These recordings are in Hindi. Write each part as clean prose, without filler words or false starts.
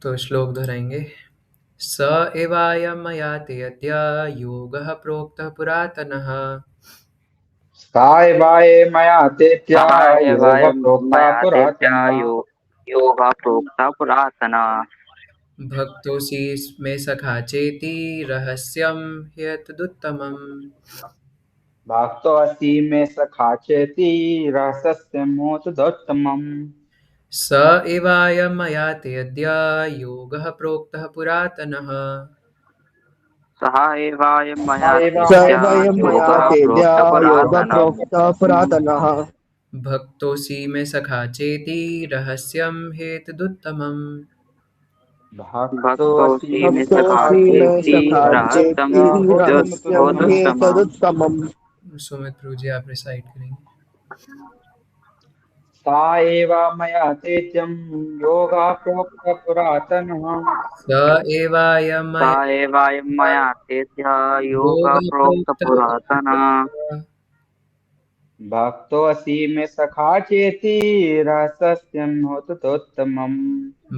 तो श्लोक दोहराएंगे। स एवायं मया ते अद्य योगः प्रोक्तः पुरातनः। सायवाये मया तेत्या योग सायवायं प्रोक्ता मया पुरातना। तेत्या योगः प्रोक्ता पुरातना। भक्तोऽसि मे सखा चेति रहस्यं ह्येतदुत्तमम्। भक्तोऽसि मे सखा चेति रहस्यमोतदोत्तमम्। स एवायं मया ते अद्य योगः प्रोक्तः पुरातनः। सः एवायं मया सायवाये तेत्या सर्वयं मया योगः तेद्या प्रोक्तः योगः पुरातनः। प्रोक्तः पुरातनः। भक्तोऽसि मे सखा चेति रहस्यं ह्येतदुत्तमम्। भक्तोऽसि भक्तोऽसि मे मे सखा सखा भक्तोऽसि मे चेति सखा रहस्यं चेति रहस्यं ह्येतदुत्तमम्। ह्येतदुत्तमम्। सुमित प्रभु जी आप रिसाइट करेंगे। सा एव मया तेत्यं योगा प्रोक्त पुरातनः। स एवायं स मया एवायं मया तेत्या योगः योगः प्रोक्तः प्रोक्तः पुरातनः। पुरातनः। भक्तोऽसि मे सखा चेति रहस्यमोतदोत्तमम्।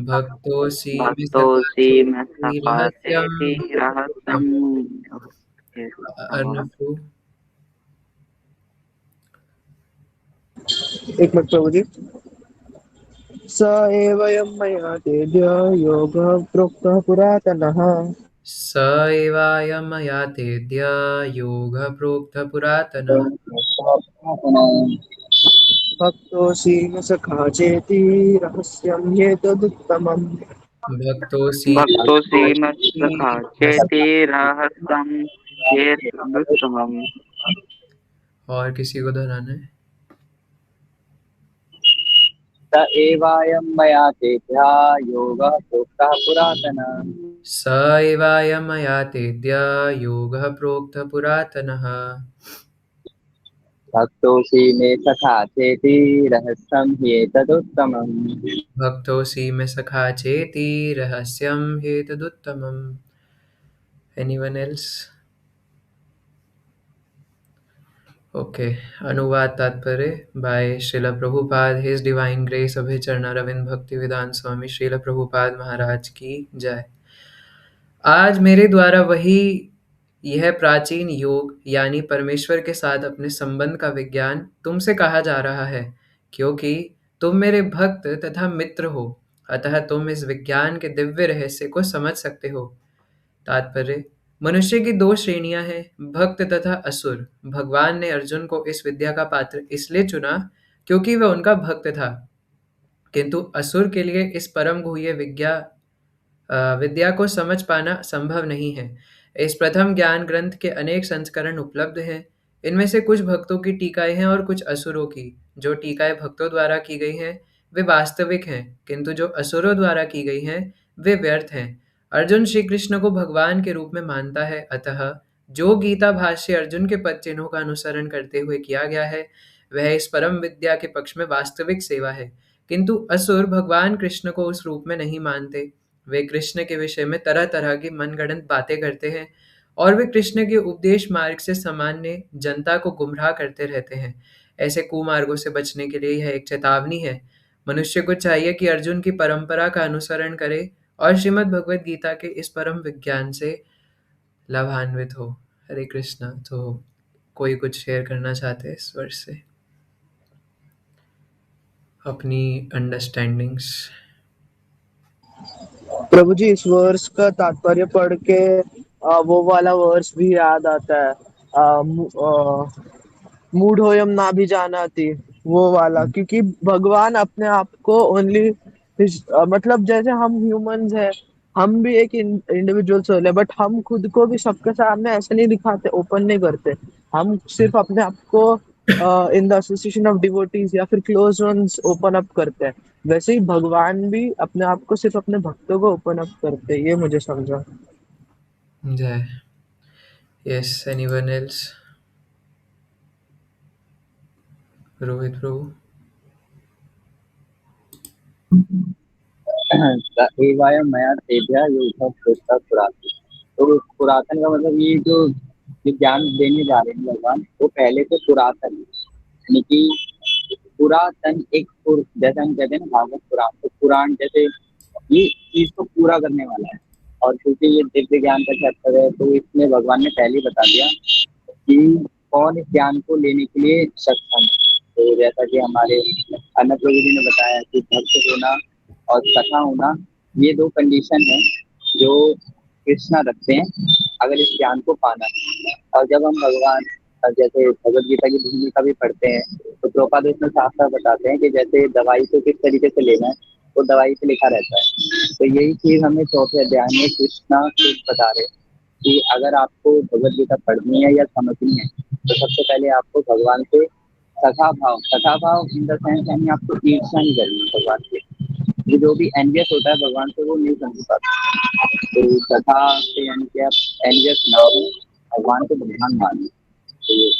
भक्तोऽसि मे सखा भक्तोऽसि मे चेति सखा रहस्यं चेति रहस्यं ह्येतदुत्तमम्। ह्येतदुत्तमम्। अर्णव प्रभु। एक मिनट प्रभु जी। स एवं मया तेद्य योगः प्रोक्तः पुरातनः। स एवायं मया तेद्य योगः प्रोक्तः पुरातनः। भक्तोऽसि मे सखा चेति रहस्यं ह्येतदुत्तमम्। भक्तोऽसि भक्तोऽसि मे सखा मे चेति रहस्यं रहस्यं ह्येतदुत्तमम्। और किसी को दोहराना है। स एवायं मया तेभ्यः योगः प्रोक्तः पुरातनः। स एवायं मया तेद्य योगः प्रोक्तः पुरातनः। भक्तोऽसि मे सखा चेति रहस्यं ह्येतदुत्तमम्। भक्तोऽसि मे सखा चेति रहस्यं ह्येतदुत्तमम्। Anyone else? ओके। अनुवाद तात्पर्य by Srila Prabhupada his divine grace Abhay Charanaravinda Bhakti Vedanta स्वामी श्रील प्रभुपाद महाराज की जय। आज मेरे द्वारा वही यह प्राचीन योग यानी परमेश्वर के साथ अपने संबंध का विज्ञान तुमसे कहा जा रहा है, क्योंकि तुम मेरे भक्त तथा मित्र हो, अतः तुम इस विज्ञान के दिव्य रहस्य को समझ सकते हो। तात्पर्य: मनुष्य की दो श्रेणियां हैं, भक्त तथा असुर। भगवान ने अर्जुन को इस विद्या का पात्र इसलिए चुना क्योंकि वह उनका भक्त था, किंतु असुर के लिए इस परम गुह्य विद्या को समझ पाना संभव नहीं है। इस प्रथम ज्ञान ग्रंथ के अनेक संस्करण उपलब्ध हैं। इनमें से कुछ भक्तों की टीकाएं हैं और कुछ असुरों की। जो टीकाएं भक्तों द्वारा की गई हैं वे वास्तविक हैं, किंतु जो असुरों द्वारा की गई हैं वे व्यर्थ हैं। अर्जुन श्री कृष्ण को भगवान के रूप में मानता है, अतः जो गीता भाष्य अर्जुन के पद चिन्हों का अनुसरण करते हुए किया गया है वह इस परम विद्या के पक्ष में वास्तविक सेवा है। किंतु असुर भगवान कृष्ण को उस रूप में नहीं मानते। वे कृष्ण के विषय में तरह तरह की मनगढ़ंत बातें करते हैं और वे कृष्ण के उपदेश मार्ग से सामान्य जनता को गुमराह करते रहते हैं। ऐसे कुमार्गों से बचने के लिए यह एक चेतावनी है। मनुष्य को चाहिए कि अर्जुन की परंपरा का अनुसरण करे और श्रीमद् भगवद गीता के इस परम विज्ञान से लाभान्वित हो। हरे कृष्णा। तो कोई कुछ शेयर करना चाहते हैं इस वर्ष से अपनी अंडरस्टैंडिंग्स? प्रभु जी इस वर्ष का तात्पर्य पढ़ के वो वाला वर्ष भी याद आता है। मूढ़ोयम ना भी जानाति, वो वाला, क्योंकि भगवान अपने आप को ओनली मतलब जैसे हम ह्यूमंस हैं, हम भी एक इंडिविजुअल सोल है, बट हम खुद को भी सबके सामने ऐसे नहीं दिखाते, ओपन नहीं करते। हम सिर्फ अपने आप को in the association of devotees या फिर क्लोज वंस ओपन अप करते हैं। वैसे ही भगवान भी अपने आप को सिर्फ अपने भक्तों को ओपन अप करते हैं, ये मुझे समझा। जय। Yes, anyone else? Rohit Prabhu. स एवायं मया तेभ्यः योगः प्रोक्तः पुरातनः। तो पुरातन का मतलब ये जो ज्ञान देने जा रहे हैं भगवान, वो पहले से पुरातन है। यानी कि पुरातन एक जैसे हम कहते हैं ना भागवत पुराण, तो पुराण जैसे ये चीज तो पूरा करने वाला है। और क्योंकि ये दिव्य ज्ञान का चैप्टर है तो इसमें भगवान ने पहले ही बता दिया कि कौन इस ज्ञान को लेने के लिए सक्षम है। तो जैसा कि हमारे अन्य प्रभु जी ने बताया कि भक्त होना और सखा होना, ये दो कंडीशन है जो कृष्णा रखते हैं अगर इस ज्ञान को पाना है। और जब हम भगवान जैसे भगवत गीता की भूमिका भी पढ़ते हैं तो प्रभुपाद उसमें साफ साफ बताते हैं कि जैसे दवाई को किस तरीके से लेना है वो दवाई पे लिखा रहता है। तो यही चीज हमें चौथे अध्याय में कृष्णा खुद बता रहे हैं कि अगर आपको भगवत गीता पढ़नी है या समझनी है तो सबसे पहले आपको भगवान से सखा भाव इन द सेंस यानी आपको ईर्ष्या नहीं करनी है भगवान से। ये जो भी एनवियस होता है भगवान से वो नहीं समझ पाता। तो सखा से यानी कि आप एनवियस ना हो, भगवान को भगवान मानो। तो ये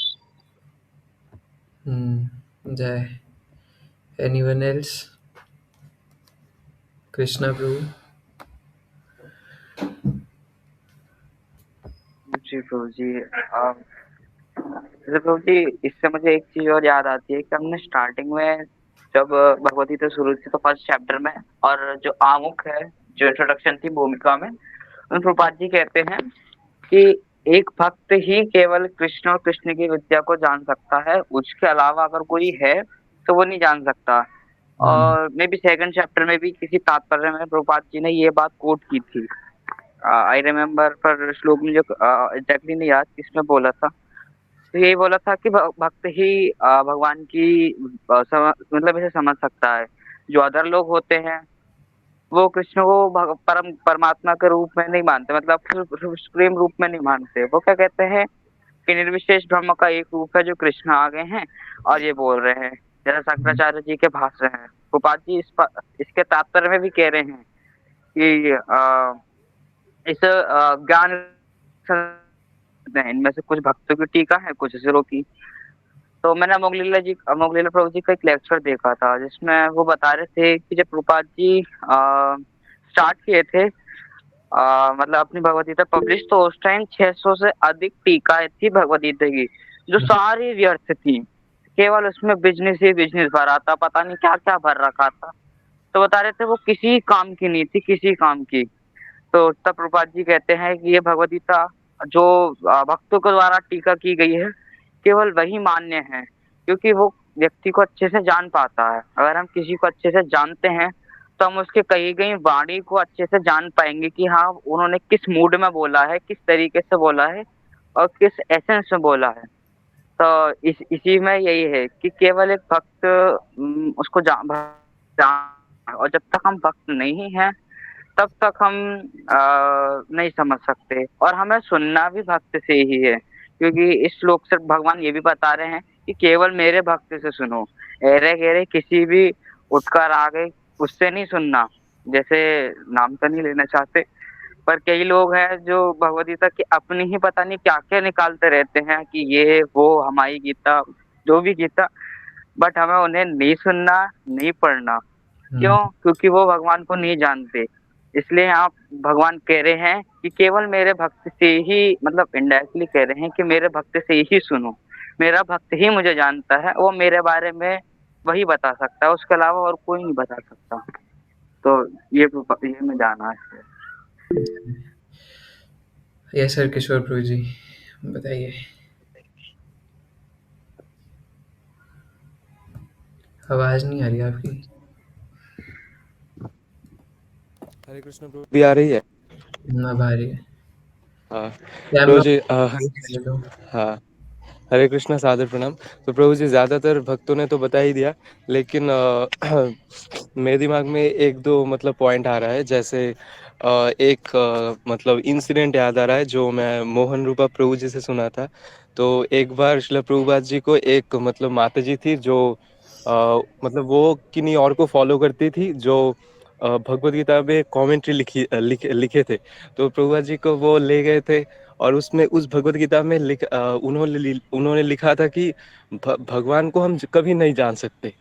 जय। Anyone else? कृष्णा प्रभु। जी प्रभु जी, जैसे प्रभु जी इससे मुझे एक चीज और याद आती है कि हमने स्टार्टिंग में जब भगवत गीता शुरू की तो फर्स्ट चैप्टर में, और जो आमुख है जो इंट्रोडक्शन थी भूमिका में, उन प्रभुपाद जी कहते हैं कि एक भक्त ही केवल कृष्ण और कृष्ण की विद्या को जान सकता है, उसके अलावा अगर कोई है तो वो नहीं जान सकता। और मे बी सेकंड चैप्टर में भी किसी तात्पर्य में प्रभुपाद जी ने ये बात कोट की थी। आई रिमेम्बर, पर श्लोक मुझे एग्जैक्टली नहीं याद किसमें बोला था। तो यही बोला था कि भक्त ही भगवान की मतलब इसे समझ सकता है। जो अदर लोग होते हैं वो कृष्ण को परमात्मा के रूप में नहीं मानते, मतलब सुप्रीम रूप में नहीं मानते। वो क्या कहते हैं कि निर्विशेष ब्रह्म का एक रूप है जो कृष्ण आ गए हैं और ये बोल रहे हैं, जैसा शंकराचार्य जी के भाष्य हैं। गोपाल जी इसके तात्पर्य में भी कह रहे हैं कि इस ज्ञान इनमें से कुछ भक्तों की टीका है, कुछ असुरों की। तो मैंने अमोघलीला प्रभु जी का एक लेक्चर देखा था जिसमें वो बता रहे थे कि जब प्रभुपाद जी स्टार्ट किए थे मतलब अपनी भगवद गीता पब्लिश, तो उस टाइम 600 से अधिक टीकाएं थी भगवद गीता की जो सारी व्यर्थ थी। केवल उसमें बिजनेस ही बिजनेस भरा था, पता नहीं क्या क्या भर रखा था। तो बता रहे थे वो किसी काम की नहीं थी, किसी काम की। तो तब प्रभुपाद जी कहते हैं कि ये भगवद गीता जो भक्तों के द्वारा टीका की गई है केवल वही मान्य है क्योंकि वो व्यक्ति को अच्छे से जान पाता है। अगर हम किसी को अच्छे से जानते हैं तो हम उसके कही गई वाणी को अच्छे से जान पाएंगे कि हाँ उन्होंने किस मूड में बोला है, किस तरीके से बोला है और किस एसेंस में बोला है। तो इसी में यही है कि केवल एक भक्त उसको जान, और जब तक हम भक्त नहीं हैं तब तक हम नहीं समझ सकते। और हमें सुनना भी भक्त से ही है क्योंकि इस श्लोक से भगवान ये भी बता रहे हैं कि केवल मेरे भक्त से सुनो, एरे गेरे किसी भी उठकर आ गए उससे नहीं सुनना। जैसे नाम तो नहीं लेना चाहते, पर कई लोग हैं जो भगवद गीता की अपनी ही पता नहीं क्या क्या निकालते रहते हैं कि ये वो हमारी गीता, जो भी गीता, बट हमें उन्हें नहीं सुनना, नहीं पढ़ना। क्यों? क्योंकि वो भगवान को नहीं जानते। इसलिए आप भगवान कह रहे हैं कि केवल मेरे भक्त से ही, मतलब इनडायरेक्टली कह रहे हैं कि मेरे भक्त से ही सुनो, मेरा भक्त ही मुझे जानता है, वो मेरे बारे में वही बता सकता है, उसके अलावा और कोई नहीं बता सकता। तो ये मैं जाना है। यस सर किशोर प्रभु जी बताइए। आवाज नहीं आ रही आपकी। हरे कृष्ण प्रभु भी आ रही है? ना आ रही है। हाँ कैमरा प्रभु जी, हरे ले लो। हाँ, हरे कृष्णा, सादर प्रणाम। तो प्रभु जी ज़्यादातर भक्तों ने तो बता ही दिया, लेकिन मेरे दिमाग में एक दो मतलब पॉइंट आ रहा है। जैसे एक मतलब इंसिडेंट याद आ रहा है जो मैं मोहन रूपा प्रभु जी से सुना था। तो एक बार श्रील प्रभुपाद जी को एक मतलब माता जी थी जो मतलब वो किन्हीं और को फॉलो करती थी, जो भगवत गीता में कमेंट्री लिखे थे। तो प्रभुपाद जी को वो ले गए थे और उसमें उस भगवत गीता में उन्होंने लिखा था कि भगवान को हम कभी नहीं जान सकते,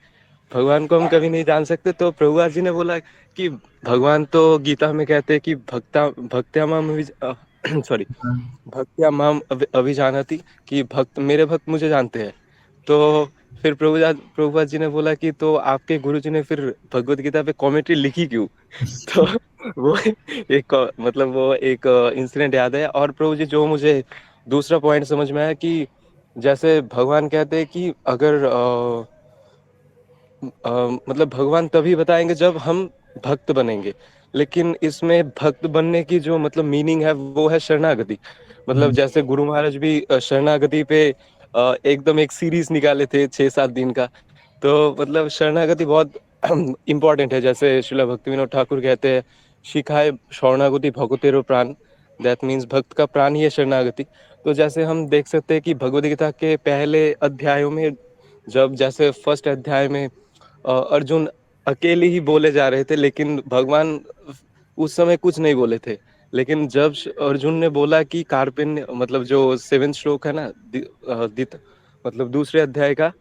भगवान को हम कभी नहीं जान सकते। तो प्रभुपाद जी ने बोला कि भगवान तो गीता में कहते हैं कि भक्त्या माम सॉरी हाँ। भक्त्या माम अभिजानती, कि भक्त मेरे भक्त मुझे जानते हैं। तो फिर प्रभुपाद जी ने बोला कि तो आपके गुरुजी ने फिर भगवत गीता पे कमेंट्री लिखी क्यों? तो वो एक मतलब वो एक इंसिडेंट याद है। और प्रभु जी जो मुझे दूसरा पॉइंट समझ में आया कि जैसे भगवान कहते हैं कि अगर मतलब भगवान तभी बताएंगे जब हम भक्त बनेंगे, लेकिन इसमें भक्त बनने की जो मतलब मीनिंग है वो है शरणागति। मतलब हम्म, जैसे गुरु महाराज भी शरणागति पे एकदम एक सीरीज निकाले थे 6-7 दिन का। तो मतलब शरणागति बहुत इम्पोर्टेंट है। जैसे श्रीला भक्ति विनोद ठाकुर कहते हैं, शिखाए शरणागति भगवतेरो प्राण। दैट मीन्स भक्त का प्राण ही है शरणागति। तो जैसे हम देख सकते हैं कि भगवद गीता के पहले अध्यायों में, जब जैसे फर्स्ट अध्याय में अर्जुन अकेले ही बोले जा रहे थे, लेकिन भगवान उस समय कुछ नहीं बोले थे। लेकिन जब अर्जुन ने बोला कि कार्पिन मतलब जो 7 श्लोक है ना, मतलब दूसरे अध्याय का,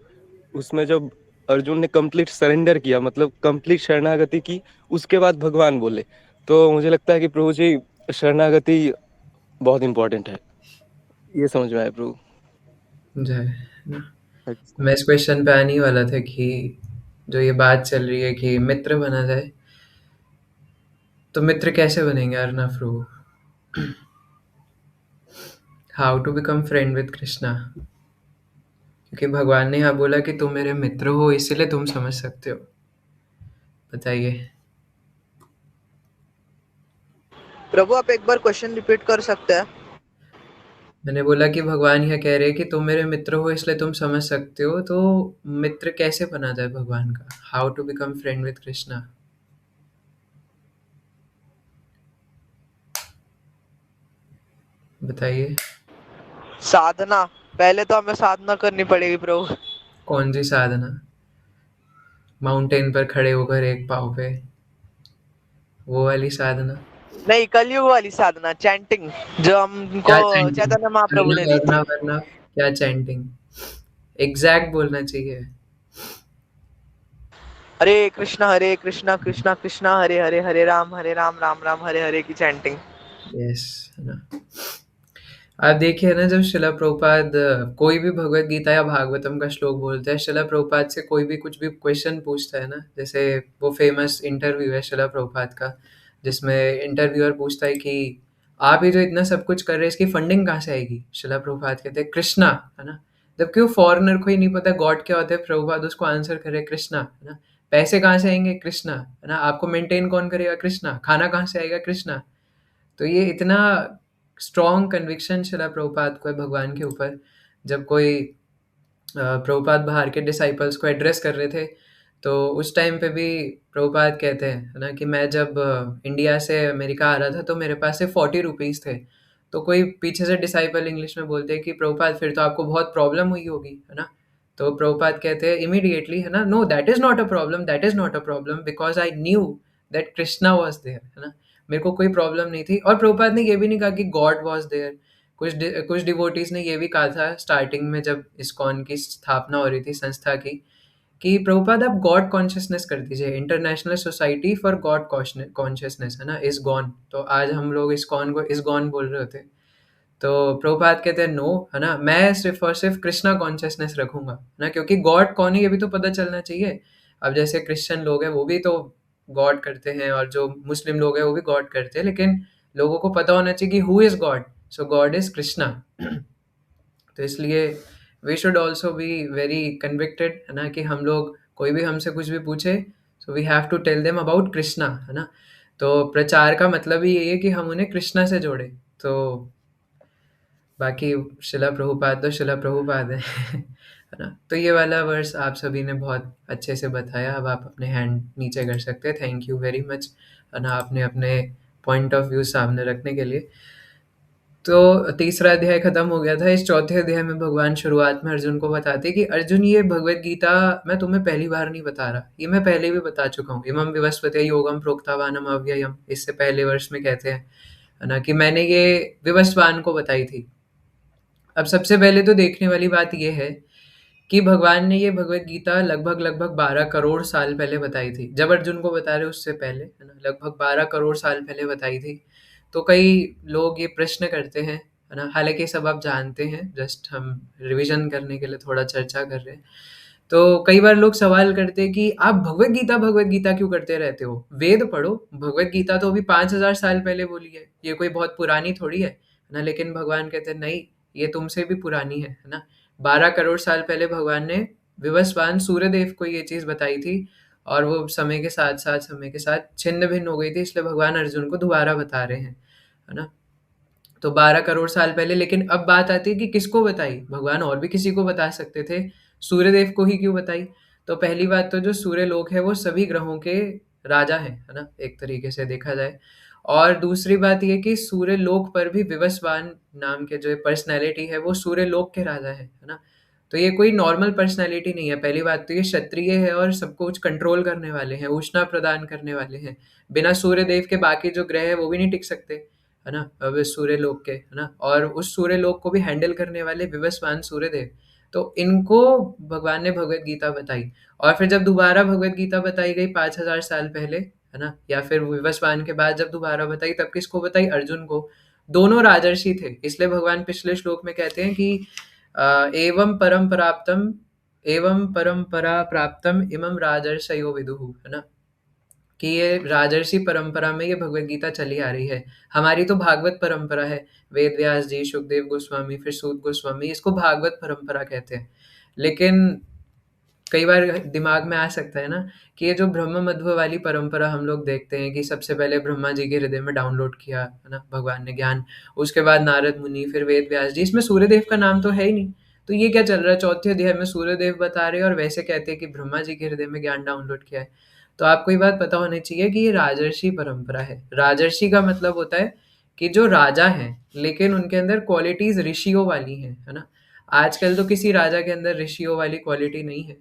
उसमें जब अर्जुन ने कंप्लीट सरेंडर किया, मतलब कंप्लीट शरणागति की, उसके बाद भगवान बोले। तो मुझे लगता है कि प्रभु जी शरणागति बहुत इंपॉर्टेंट है। ये समझ में आया प्रभु। जय। मैं इस क्वेश्चन पे आने ही वाला था कि जो ये बात चल रही है कि मित्र बना जाए, तो मित्र कैसे बनेंगे Arnav Prabhu? How to become friend with Krishna? क्योंकि भगवान ने यहाँ बोला कि तुम मेरे मित्र हो, इसीलिए तुम समझ सकते हो। बताइए। प्रभु आप एक बार क्वेश्चन रिपीट कर सकते हैं? मैंने बोला कि भगवान यह कह रहे हैं कि तुम मेरे मित्र हो इसलिए तुम समझ सकते हो, तो मित्र कैसे बना जाए भगवान का? How to become friend with Krishna? बताइए। साधना। पहले तो हमें साधना करनी पड़ेगी प्रभु। कौन सी साधना? माउंटेन पर खड़े होकर एक पाँव पे, वो वाली साधना? नहीं, कलयुग वाली साधना, चैंटिंग, जो हमको क्या चैंटिंग? चैतन्य महाप्रभु ने अर्नव दी थी। अर्नव अर्नव, क्या चैंटिंग? एग्जैक्ट बोलना चाहिए। हरे कृष्णा कृष्णा कृष्णा हरे हरे, हरे राम राम राम हरे हरे की चैंटिंग। यस, है ना? आप देखिए ना, जब शिला प्रभुपाद कोई भी भगवत गीता या भागवतम का श्लोक बोलते हैं, शिला प्रभुपाद से कोई भी कुछ भी क्वेश्चन पूछता है ना, जैसे वो फेमस इंटरव्यू है शिला प्रभुपाद का, जिसमें इंटरव्यूअर पूछता है कि आप ये जो इतना सब कुछ कर रहे हैं, इसकी फंडिंग कहाँ से आएगी? शिला प्रभुपाद कहते हैं कृष्णा, है ना? जबकि वो फॉरेनर को ही नहीं पता गॉड क्या होता है, प्रभुपाद उसको आंसर करे कृष्णा, है ना? पैसे कहाँ से आएंगे? कृष्णा, है ना? आपको मेंटेन कौन करेगा? कृष्णा। खाना कहाँ से आएगा? कृष्णा। तो ये इतना स्ट्रॉन्ग कन्विक्शन शिला प्रभुपाद को है भगवान के ऊपर। जब कोई प्रभुपाद बाहर के डिसाइपल्स को एड्रेस कर रहे थे, तो उस टाइम पे भी प्रभुपाद कहते हैं, है ना, कि मैं जब इंडिया से अमेरिका आ रहा था तो मेरे पास से 40 रुपीज़ थे। तो कोई पीछे से डिसाइपल इंग्लिश में बोलते हैं कि प्रभुपाद फिर तो आपको बहुत प्रॉब्लम हुई होगी, है ना? तो प्रभुपाद कहते हैं इमीडिएटली, है ना, no that is not a problem, that is not a problem, because I knew that Krishna was there, है ना? मेरे को कोई प्रॉब्लम नहीं थी। और प्रभुपाद ने ये भी नहीं कहा कि गॉड वॉज देयर। कुछ डिवोटीज ने ये भी कहा था स्टार्टिंग में, जब इस्कॉन की स्थापना हो रही थी संस्था की, कि प्रभुपाद आप गॉड कॉन्शियसनेस कर दीजिए, international society for God consciousness, है ना, इस गॉन। तो आज हम लोग इस्कॉन को इस गॉन बोल रहे होते। तो प्रभुपाद कहते हैं नो, है ना, मैं सिर्फ और सिर्फ कृष्णा कॉन्शियसनेस रखूंगा, है ना, क्योंकि गॉड कौन है ये भी तो पता चलना चाहिए। अब जैसे क्रिश्चियन लोग हैं वो भी तो गॉड करते हैं, और जो मुस्लिम लोग हैं वो भी गॉड करते हैं, लेकिन लोगों को पता होना चाहिए कि who is God. So God is Krishna. तो इसलिए we should also be very convicted, है ना, कि हम लोग कोई भी हमसे कुछ भी पूछे, so we have to tell them about Krishna, है ना। तो प्रचार का मतलब ही यही है कि हम उन्हें कृष्णा से जोड़े। तो बाकी शिला प्रभुपाद तो शिला प्रभुपाद है है ना। तो ये वाला वर्स आप सभी ने बहुत अच्छे से बताया। अब आप अपने हैंड नीचे कर सकते हैं। थैंक यू वेरी मच, है ना, आपने अपने पॉइंट ऑफ व्यू सामने रखने के लिए। तो तीसरा अध्याय खत्म हो गया था। इस चौथे अध्याय में भगवान शुरुआत में अर्जुन को बताते कि अर्जुन, ये भगवत गीता मैं तुम्हें पहली बार नहीं बता रहा, ये मैं पहले भी बता चुका हूँ। इमं विवस्वते योगम प्रोक्तावानम अव्ययम, इससे पहले वर्ष में कहते हैं, है ना, कि मैंने ये विवस्वान को बताई थी। अब सबसे पहले तो देखने वाली बात ये है कि भगवान ने ये भगवत गीता लगभग लगभग 12 करोड़ साल पहले बताई थी। जब अर्जुन को बता रहे उससे पहले, है ना, लगभग 12 करोड़ साल पहले बताई थी। तो कई लोग ये प्रश्न करते हैं, है ना, हालांकि सब आप जानते हैं, जस्ट हम रिवीजन करने के लिए थोड़ा चर्चा कर रहे हैं। तो कई बार लोग सवाल करते हैं कि आप भगवत गीता क्यों करते रहते हो? वेद पढ़ो, भगवत गीता तो अभी 5000 साल पहले बोली है, ये कोई बहुत पुरानी थोड़ी है ना? लेकिन भगवान कहते हैं नहीं, ये तुमसे भी पुरानी है ना? 12 करोड़ साल पहले भगवान ने विवस्वान सूर्यदेव को ये चीज़ बताई थी, और वो समय के साथ छिन्न-भिन्न हो गई थी, इसलिए भगवान अर्जुन को दोबारा बता रहे हैं, है ना? तो 12 करोड़ साल पहले, लेकिन अब बात आती है कि किसको बताई? भगवान और भी किसी को बता सकते थे, सूर्यदेव को ही क्यों बताई? तो पहली बात तो जो सूर्यलोक है वो सभी ग्रहों के राजा हैं, है ना? एक तरीके से देखा जाए। और दूसरी बात ये कि सूर्यलोक पर भी विवस्वान नाम के जो पर्सनैलिटी है वो सूर्यलोक के राजा हैं, है ना? तो ये कोई नॉर्मल पर्सनैलिटी नहीं है। पहली बात तो ये क्षत्रिय है और सब कुछ कंट्रोल करने वाले हैं, उष्णा प्रदान करने वाले हैं। बिना सूर्यदेव के बाकी जो ग्रह हैं वो भी नहीं टिक सकते। है ना? अब इस सूर्यलोक के, है ना? और उस सूर्यलोक को भी हैंडल करने वाले विवस्वान सूर्यदेव। तो इनको भगवान ने भगवत गीता बताई। और फिर जब दोबारा भगवत गीता बताई गई 5000 साल पहले, है ना? या फिर विवस्वान के बाद जब दोबारा बताई, तब किसको बताई? अर्जुन को। दोनों राजर्षि थे, इसलिए भगवान पिछले श्लोक में कहते हैं कि एवं परंपरा प्राप्तम इमं राजर्षयो विदुः, है ना? कि ये राजर्षि परंपरा में ये भगवत गीता चली आ रही है। हमारी तो भागवत परंपरा है, वेद व्यास जी, सुखदेव गोस्वामी, फिर सूत गोस्वामी, इसको भागवत परंपरा कहते हैं। लेकिन कई बार दिमाग में आ सकता है ना कि ये जो ब्रह्म मध्व वाली परंपरा हम लोग देखते हैं कि सबसे पहले ब्रह्मा जी के हृदय में डाउनलोड किया, है ना, भगवान ने ज्ञान, उसके बाद नारद मुनि, फिर वेद व्यास जी, इसमें सूर्यदेव का नाम तो है ही नहीं। तो ये क्या चल रहा है? चौथे अध्याय में सूर्यदेव बता रहे हैं और वैसे कहते हैं कि ब्रह्मा जी के हृदय में ज्ञान डाउनलोड किया है। तो आपको ये बात पता होनी चाहिए कि ये राजर्षि परंपरा है। राजर्षि का मतलब होता है कि जो राजा हैं, लेकिन उनके अंदर क्वालिटीज ऋषियों वाली हैं, है ना? आजकल तो किसी राजा के अंदर ऋषियों वाली क्वालिटी नहीं है।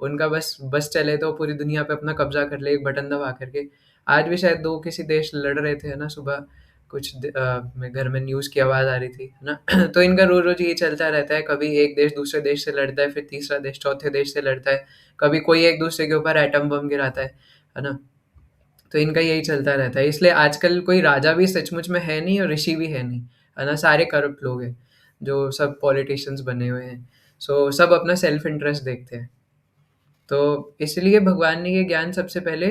उनका बस बस चले तो पूरी दुनिया पे अपना कब्जा कर ले एक बटन दबा करके। आज भी शायद दो किसी देश लड़ रहे थे, है ना? सुबह कुछ मैं घर में न्यूज़ की आवाज़ आ रही थी, है ना? तो इनका रोज रोज ये चलता रहता है, कभी एक देश दूसरे देश से लड़ता है, फिर तीसरा देश चौथे देश से लड़ता है, कभी कोई एक दूसरे के ऊपर एटम बम गिराता है ना? तो इनका यही चलता रहता है, इसलिए आजकल कोई राजा भी सचमुच में है नहीं और ऋषि भी है नहीं, है ना? सारे करप्ट लोग हैं जो सब पॉलिटिशियंस बने हुए हैं। सो सब अपना सेल्फ इंटरेस्ट देखते हैं। तो इसलिए भगवान ने ये ज्ञान सबसे पहले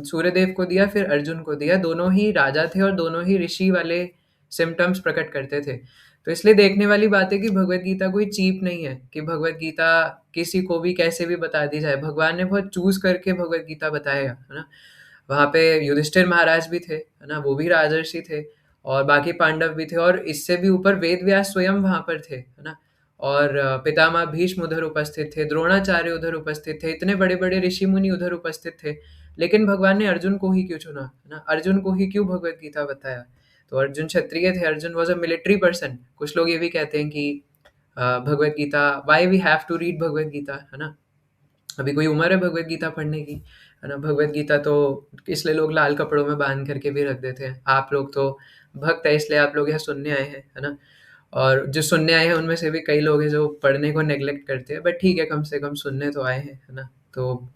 सूर्यदेव को दिया, फिर अर्जुन को दिया। दोनों ही राजा थे और दोनों ही ऋषि वाले सिम्टम्स प्रकट करते थे। तो इसलिए देखने वाली बात है कि भगवत गीता कोई चीप नहीं है कि भगवत गीता किसी को भी कैसे भी बता दी जाए। भगवान ने बहुत चूज करके भगवत गीता बताया, है ना? वहाँ पे युधिष्ठिर महाराज भी थे, है ना? वो भी राजर्षि थे, और बाकी पांडव भी थे, और इससे भी ऊपर वेद व्यास स्वयं वहाँ पर थे, है ना? और पितामह भीष्म उधर उपस्थित थे, द्रोणाचार्य उधर उपस्थित थे, इतने बड़े-बड़े ऋषि मुनि उधर उपस्थित थे। लेकिन भगवान ने अर्जुन को ही क्यों चुना, है ना? अर्जुन को ही क्यों भगवत गीता बताया? तो अर्जुन क्षत्रिय थे, Arjun was a military person. कुछ लोग ये भी कहते हैं कि Bhagavad Gita, why we have to read Bhagavad Gita, है ना? अभी कोई उम्र है भगवत गीता पढ़ने की, है ना? भगवत गीता तो इसलिए लोग लाल कपड़ों में बांध करके भी रख देते हैं। आप लोग तो भक्त है, इसलिए आप लोग यहाँ सुनने आए हैं, है ना? और जो सुनने आए हैं उनमें से भी कई लोग हैं जो पढ़ने को नेग्लेक्ट करते हैं, बट ठीक है, कम से कम सुनने तो आए हैं, है ना? तो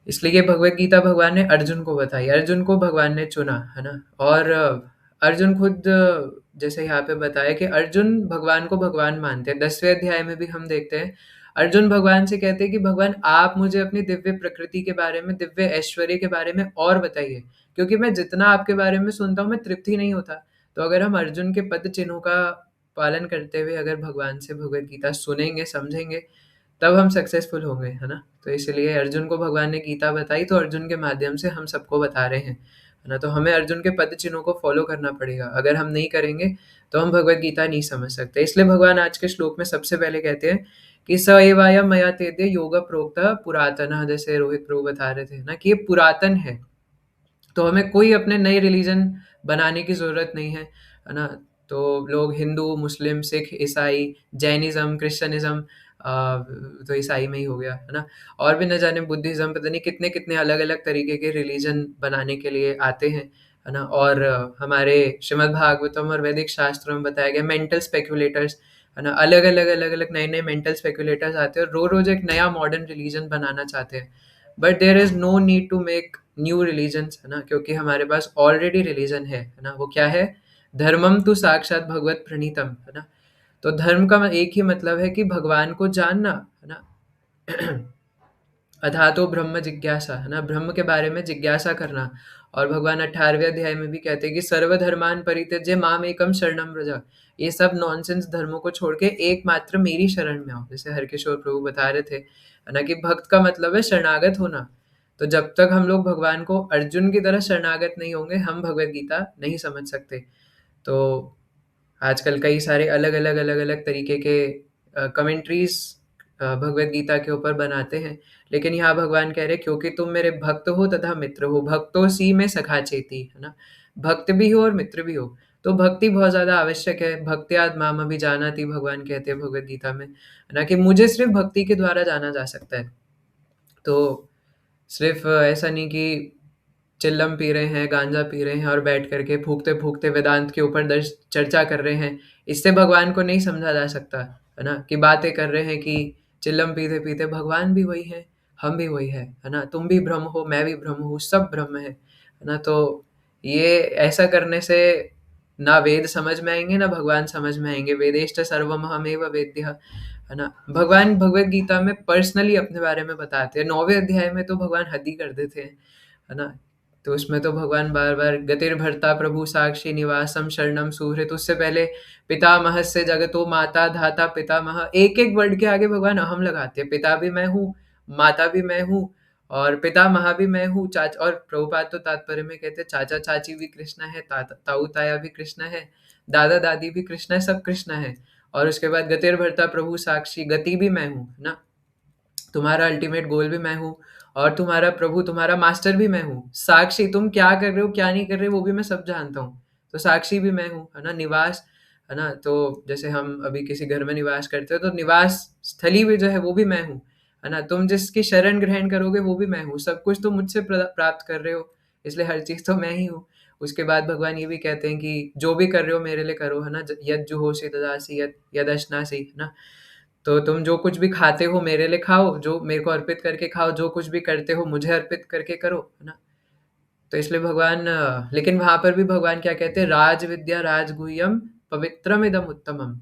इसलिए ये भगवत गीता भगवान ने अर्जुन को बताई, अर्जुन को भगवान ने चुना, है ना? और अर्जुन खुद जैसे यहाँ पे बताया कि अर्जुन भगवान को भगवान मानते हैं। 10वें अध्याय में भी हम देखते हैं, अर्जुन भगवान से कहते हैं कि भगवान आप मुझे अपनी दिव्य प्रकृति के बारे में, दिव्य ऐश्वर्य के बारे में और बताइए, क्योंकि मैं जितना आपके बारे में सुनता हूँ मैं तृप्त ही नहीं होता। तो अगर हम अर्जुन के पद चिन्हों का पालन करते हुए अगर भगवान से भगवत गीता सुनेंगे, समझेंगे, तब हम सक्सेसफुल होंगे, है ना? तो इसलिए अर्जुन को भगवान ने गीता बताई, तो अर्जुन के माध्यम से हम सबको बता रहे हैं, है ना? तो हमें अर्जुन के पद चिन्हों को फॉलो करना पड़ेगा। अगर हम नहीं करेंगे तो हम भगवत गीता नहीं समझ सकते। इसलिए भगवान आज के श्लोक में सबसे पहले कहते हैं कि स एवायम मया तेद्य योग प्रोक्त पुरातन, जैसे रोहित प्रभु बता रहे थे ना कि ये पुरातन है। तो हमें कोई अपने नए रिलीजन बनाने की ज़रूरत नहीं है ना? तो लोग हिंदू, मुस्लिम, सिख, ईसाई, जैनिज़्म, क्रिश्चियनिज़्म, तो ईसाई में ही हो गया, है ना? और भी न जाने बुद्धिज़्म, पता नहीं कितने-कितने अलग-अलग तरीके के रिलीजन बनाने के लिए आते हैं, है ना? और हमारे श्रीमद् भागवतम और वैदिक शास्त्रों में बताया गया मेंटल स्पेक्युलेटर्स, है ना? अलग-अलग नए-नए मेंटल स्पेक्युलेटर्स आते हैं और रोज़-रोज़ एक नया मॉडर्न रिलीजन बनाना चाहते हैं। But there is no need to make new religions, है ना? क्योंकि हमारे पास ऑलरेडी रिलीजन है ना? वो क्या है? धर्मम तु साक्षात भगवत प्रणीतम, है ना? तो धर्म का एक ही मतलब है कि भगवान को जानना, है ना? अथा तो ब्रह्म जिज्ञासा, है ना? ब्रह्म के बारे में जिज्ञासा करना। और भगवान 18वें अध्याय में भी कहते हैं कि सर्वधर्मान् परित्यज्य माम एकम शरणम व्रज। ये सब नॉनसेंस धर्मों को छोड़ के एकमात्र मेरी शरण में आओ। जैसे हरकिशोर प्रभु बता रहे थे, है ना, कि भक्त का मतलब है शरणागत होना। तो जब तक हम लोग भगवान को अर्जुन की तरह शरणागत नहीं होंगे, हम भगवत गीता नहीं समझ सकते। तो आजकल कई सारे अलग-अलग तरीके के कमेंट्रीज़ भगवद गीता के ऊपर बनाते हैं। लेकिन यहाँ भगवान कह रहे हैं, क्योंकि तुम मेरे भक्त हो तथा मित्र हो, भक्तोसी में सखा चेती, है ना? भक्त भी हो और मित्र भी हो। तो भक्ति बहुत ज़्यादा आवश्यक है। भक्त्याद माम अभिजानाति भगवान कहते हैं भगवद गीता में, है ना, कि मुझे सिर्फ़ भक्ति के द्वारा जाना जा सकता है। तो सिर्फ़ ऐसा नहीं कि चिल्लम पी रहे हैं, गांजा पी रहे हैं और बैठ करके फूकते-फूकते वेदांत के ऊपर दर्श चर्चा कर रहे हैं। इससे भगवान को नहीं समझा जा सकता, है ना? कि बातें कर रहे हैं कि चिल्लम पीते-पीते भगवान भी वही है, हम भी वही है ना? तुम भी ब्रह्म हो, मैं भी ब्रह्म हूँ, सब ब्रह्म है ना? तो ये ऐसा करने से ना वेद समझ में आएँगे, ना भगवान समझ में आएँगे। वेदेश्च सर्वमहमेव वेद्यः, है ना? भगवान भगवद गीता में पर्सनली अपने बारे में बताते हैं। 9वें अध्याय में तो भगवान हद ही कर देते हैं, है ना? तो उसमें तो भगवान बार-बार गतिर्भर्ता प्रभु साक्षी निवासम शरणम सुहृत्, उससे पहले पितामहस्य जगतो माता धाता पितामह, एक-एक वर्ड के आगे भगवान अहम लगाते हैं। पिता भी मैं हूँ, माता भी मैं हूँ और पितामह भी मैं हूँ। और प्रभुपाद तो तात्पर्य में कहते हैं चाचा-चाची भी कृष्ण है, ताऊ-ताया भी कृष्ण है, दादा-दादी भी कृष्ण है, सब कृष्ण है। और उसके बाद गतिर्भर्ता प्रभु साक्षी, गति भी मैं हूँ, है ना? तुम्हारा अल्टीमेट गोल भी मैं हूँ और तुम्हारा प्रभु, तुम्हारा मास्टर भी मैं हूँ। साक्षी, तुम क्या कर रहे हो, क्या नहीं कर रहे हो, वो भी मैं सब जानता हूँ। तो साक्षी भी मैं हूँ, है ना? निवास, है ना? तो जैसे हम अभी किसी घर में निवास करते हो, तो निवास स्थली भी जो है वो भी मैं हूँ, है ना? तुम जिसकी शरण ग्रहण करोगे वो भी मैं हूँ। सब कुछ तुम मुझसे प्राप्त कर रहे हो, इसलिए हर चीज़ तो मैं ही हूँ। उसके बाद भगवान ये भी कहते हैं कि जो भी कर रहे हो मेरे लिए करो, है ना? यद जुहोसि तदासि यद यदश्नासि, है ना? तो तुम जो कुछ भी खाते हो मेरे लिए खाओ, जो मेरे को अर्पित करके खाओ, जो कुछ भी करते हो मुझे अर्पित करके करो, है ना? तो इसलिए भगवान लेकिन वहाँ पर भी भगवान क्या कहते हैं? राज विद्या राजगुह्यम पवित्रमिदम उत्तमम।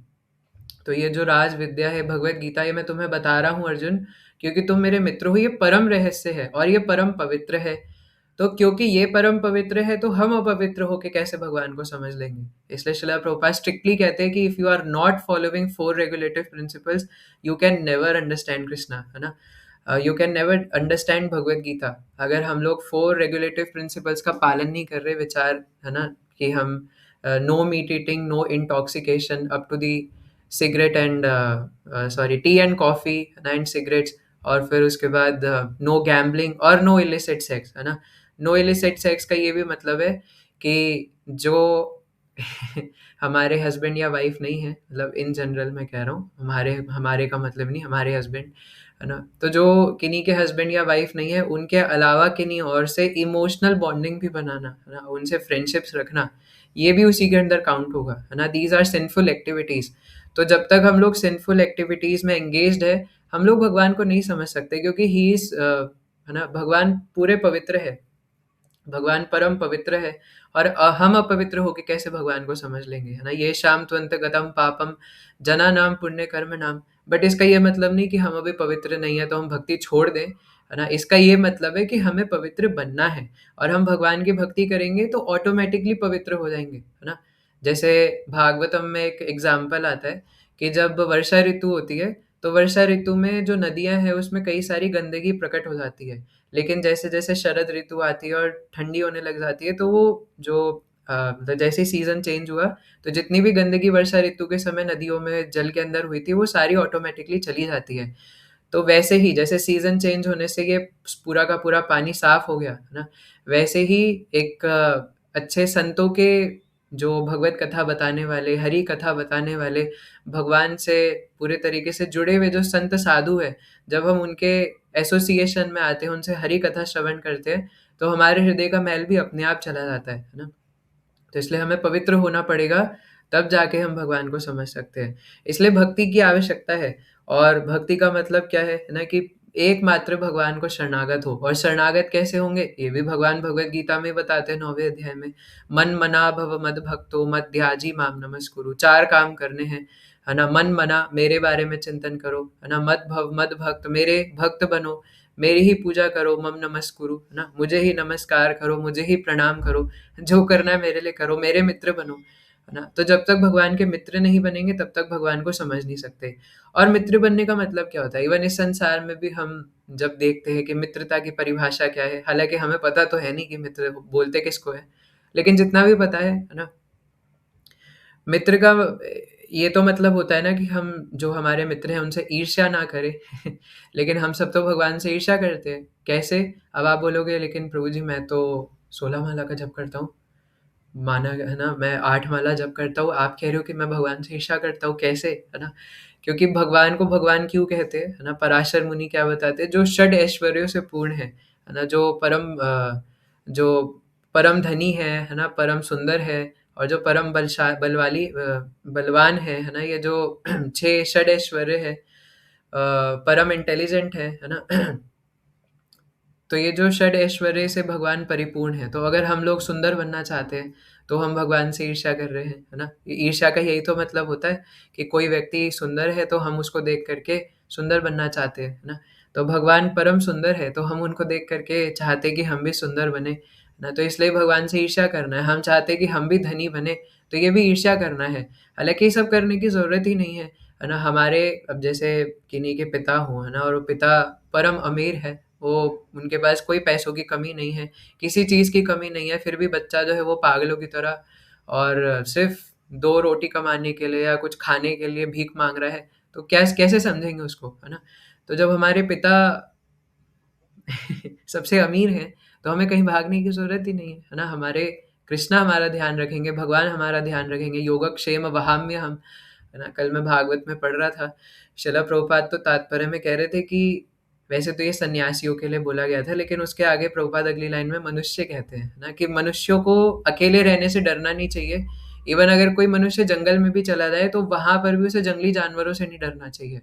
तो ये जो राज विद्या है भगवत गीता, ये मैं तुम्हें बता रहा हूँ अर्जुन, क्योंकि तुम मेरे मित्र हो। ये परम रहस्य है और ये परम पवित्र है। तो क्योंकि ये परम पवित्र है, तो हम अपवित्र होके कैसे भगवान को समझ लेंगे? इसलिए श्रील प्रभुपाद स्ट्रिक्टली कहते हैं कि if you are not following 4 regulative principles, you can never understand Krishna, है ना? You can never understand Bhagavad Gita. अगर हम लोग 4 रेगुलेटिव प्रिंसिपल्स का पालन नहीं कर रहे, विचार, है ना, कि हम no meat eating, no intoxication up to the cigarette and sorry tea and coffee and cigarettes, और फिर उसके बाद नो गैम्बलिंग और नो इलिसिट सेक्स, है ना? नो इलिसिट सेक्स का ये भी मतलब है कि जो हमारे हस्बैंड या वाइफ नहीं है, मतलब इन जनरल मैं कह रहा हूँ, हमारे हमारे का मतलब नहीं, हमारे हस्बैंड, है ना? तो जो किन्हीं के हस्बैंड या वाइफ नहीं है, उनके अलावा किन्हीं और से इमोशनल बॉन्डिंग भी बनाना, है ना? उनसे फ्रेंडशिप्स रखना, ये भी उसी के अंदर काउंट होगा, है ना? These are sinful activities. तो जब तक हम लोग सिंफुल एक्टिविटीज़ में एंगेज्ड है, हम लोग भगवान को नहीं समझ सकते, क्योंकि ही इज़ है ना, भगवान पूरे पवित्र है, भगवान परम पवित्र है। और हम अपवित्र होके कैसे भगवान को समझ लेंगे, है ना? ये शाम त्वंत गतम पापम जना नाम पुण्य कर्म नाम। बट इसका ये मतलब नहीं कि हम अभी पवित्र नहीं है तो हम भक्ति छोड़ दें, है ना? इसका ये मतलब है कि हमें पवित्र बनना है और हम भगवान की भक्ति करेंगे तो ऑटोमेटिकली पवित्र हो जाएंगे, है ना? जैसे भागवतम में एक एग्जाम्पल आता है कि जब वर्षा ऋतु होती है, तो वर्षा ऋतु में जो नदियां हैं उसमें कई सारी गंदगी प्रकट हो जाती है। लेकिन जैसे-जैसे शरद ऋतु आती है और ठंडी होने लग जाती है, तो वो जो मतलब जैसे ही सीज़न चेंज हुआ, तो जितनी भी गंदगी वर्षा ऋतु के समय नदियों में जल के अंदर हुई थी, वो सारी ऑटोमैटिकली चली जाती है। तो वैसे ही जैसे सीज़न चेंज होने से ये पूरा का पूरा पानी साफ़ हो गया, है ना? वैसे ही एक अच्छे संतों के, जो भगवत कथा बताने वाले, हरि कथा बताने वाले, भगवान से पूरे तरीके से जुड़े हुए जो संत साधु हैं, जब हम उनके एसोसिएशन में आते हैं, उनसे हरि कथा श्रवण करते हैं, तो हमारे हृदय का मैल भी अपने आप चला जाता है ना? तो इसलिए हमें पवित्र होना पड़ेगा, तब जाके हम भगवान को समझ सकते हैं। इसलिए भक्ति की आवश्यकता है। और भक्ति का मतलब क्या है ना, कि एकमात्र भगवान को शरणागत हो। और शरणागत कैसे होंगे, ये भी भगवान भगवत गीता में बताते हैं 9वें अध्याय में। मन मना भव मद भक्तो मध्याजी माम नमस्कुरु। 4 काम करने हैं, है ना। मन मना, मेरे बारे में चिंतन करो, है ना। मद भव, मद भक्त, मेरे भक्त बनो, मेरी ही पूजा करो। मम नमस्कुरु, है ना, मुझे ही नमस्कार करो, मुझे ही प्रणाम करो, जो करना है मेरे लिए करो, मेरे मित्र बनो, है ना। तो जब तक भगवान के मित्र नहीं बनेंगे तब तक भगवान को समझ नहीं सकते। और मित्र बनने का मतलब क्या होता है, इवन इस संसार में भी हम जब देखते हैं कि मित्रता की परिभाषा क्या है, हालांकि हमें पता तो है नहीं कि मित्र बोलते किसको है, लेकिन जितना भी पता है ना, मित्र का ये तो मतलब होता है ना कि हम जो हमारे मित्र हैं उनसे ईर्ष्या ना करें। लेकिन हम सब तो भगवान से ईर्ष्या करते हैं। कैसे? अब आप बोलोगे लेकिन प्रभु जी मैं तो 16 माला का जप करता हूँ, माना है ना, मैं 8 माला जप करता हूँ, आप कह रहे हो कि मैं भगवान से ईर्ष्या करता हूँ, कैसे? है ना? क्योंकि भगवान को भगवान क्यों कहते हैं, है ना? पराशर मुनि क्या बताते हैं, जो षड ऐश्वर्यों से पूर्ण है ना? जो परम धनी है ना? परम सुंदर है, और जो परम बलवान है ना? ये जो 6 षड ऐश्वर्य है, परम इंटेलिजेंट है ना? तो ये जो षड ऐश्वर्य से भगवान परिपूर्ण है, तो अगर हम लोग सुंदर बनना चाहते हैं तो हम भगवान से ईर्ष्या कर रहे हैं, है ना। ईर्ष्या का यही तो मतलब होता है कि कोई व्यक्ति सुंदर है तो हम उसको देख करके सुंदर बनना चाहते हैं, है ना। तो भगवान परम सुंदर है तो हम उनको देख करके चाहते कि हम भी सुंदर बने, है ना। तो इसलिए भगवान से ईर्ष्या करना है। हम चाहते कि हम भी धनी बने, तो ये भी ईर्ष्या करना है। हालांकि ये सब करने की जरूरत ही नहीं है ना। हमारे अब जैसे किन्हीं के पिता हों, है ना, और वो पिता परम अमीर है, वो उनके पास कोई पैसों की कमी नहीं है, किसी चीज़ की कमी नहीं है, फिर भी बच्चा जो है वो पागलों की तरह और सिर्फ 2 रोटी कमाने के लिए या कुछ खाने के लिए भीख माँग रहा है, तो कैसे समझेंगे उसको, है ना? तो जब हमारे पिता सबसे अमीर हैं, तो हमें कहीं भागने की ज़रूरत ही नहीं है ना? हमारे कृष्णा हमारा ध्यान रखेंगे, भगवान हमारा ध्यान रखेंगे, योगक्षेम वहाम्यहम्, है ना? कल मैं भागवत में पढ़ रहा था, श्रील प्रभुपाद तो तात्पर्य में कह रहे थे कि वैसे तो ये सन्यासियों के लिए बोला गया था, लेकिन उसके आगे प्रभुपाद अगली लाइन में मनुष्य कहते हैं ना, कि मनुष्यों को अकेले रहने से डरना नहीं चाहिए। इवन अगर कोई मनुष्य जंगल में भी चला जाए तो वहां पर भी उसे जंगली जानवरों से नहीं डरना चाहिए।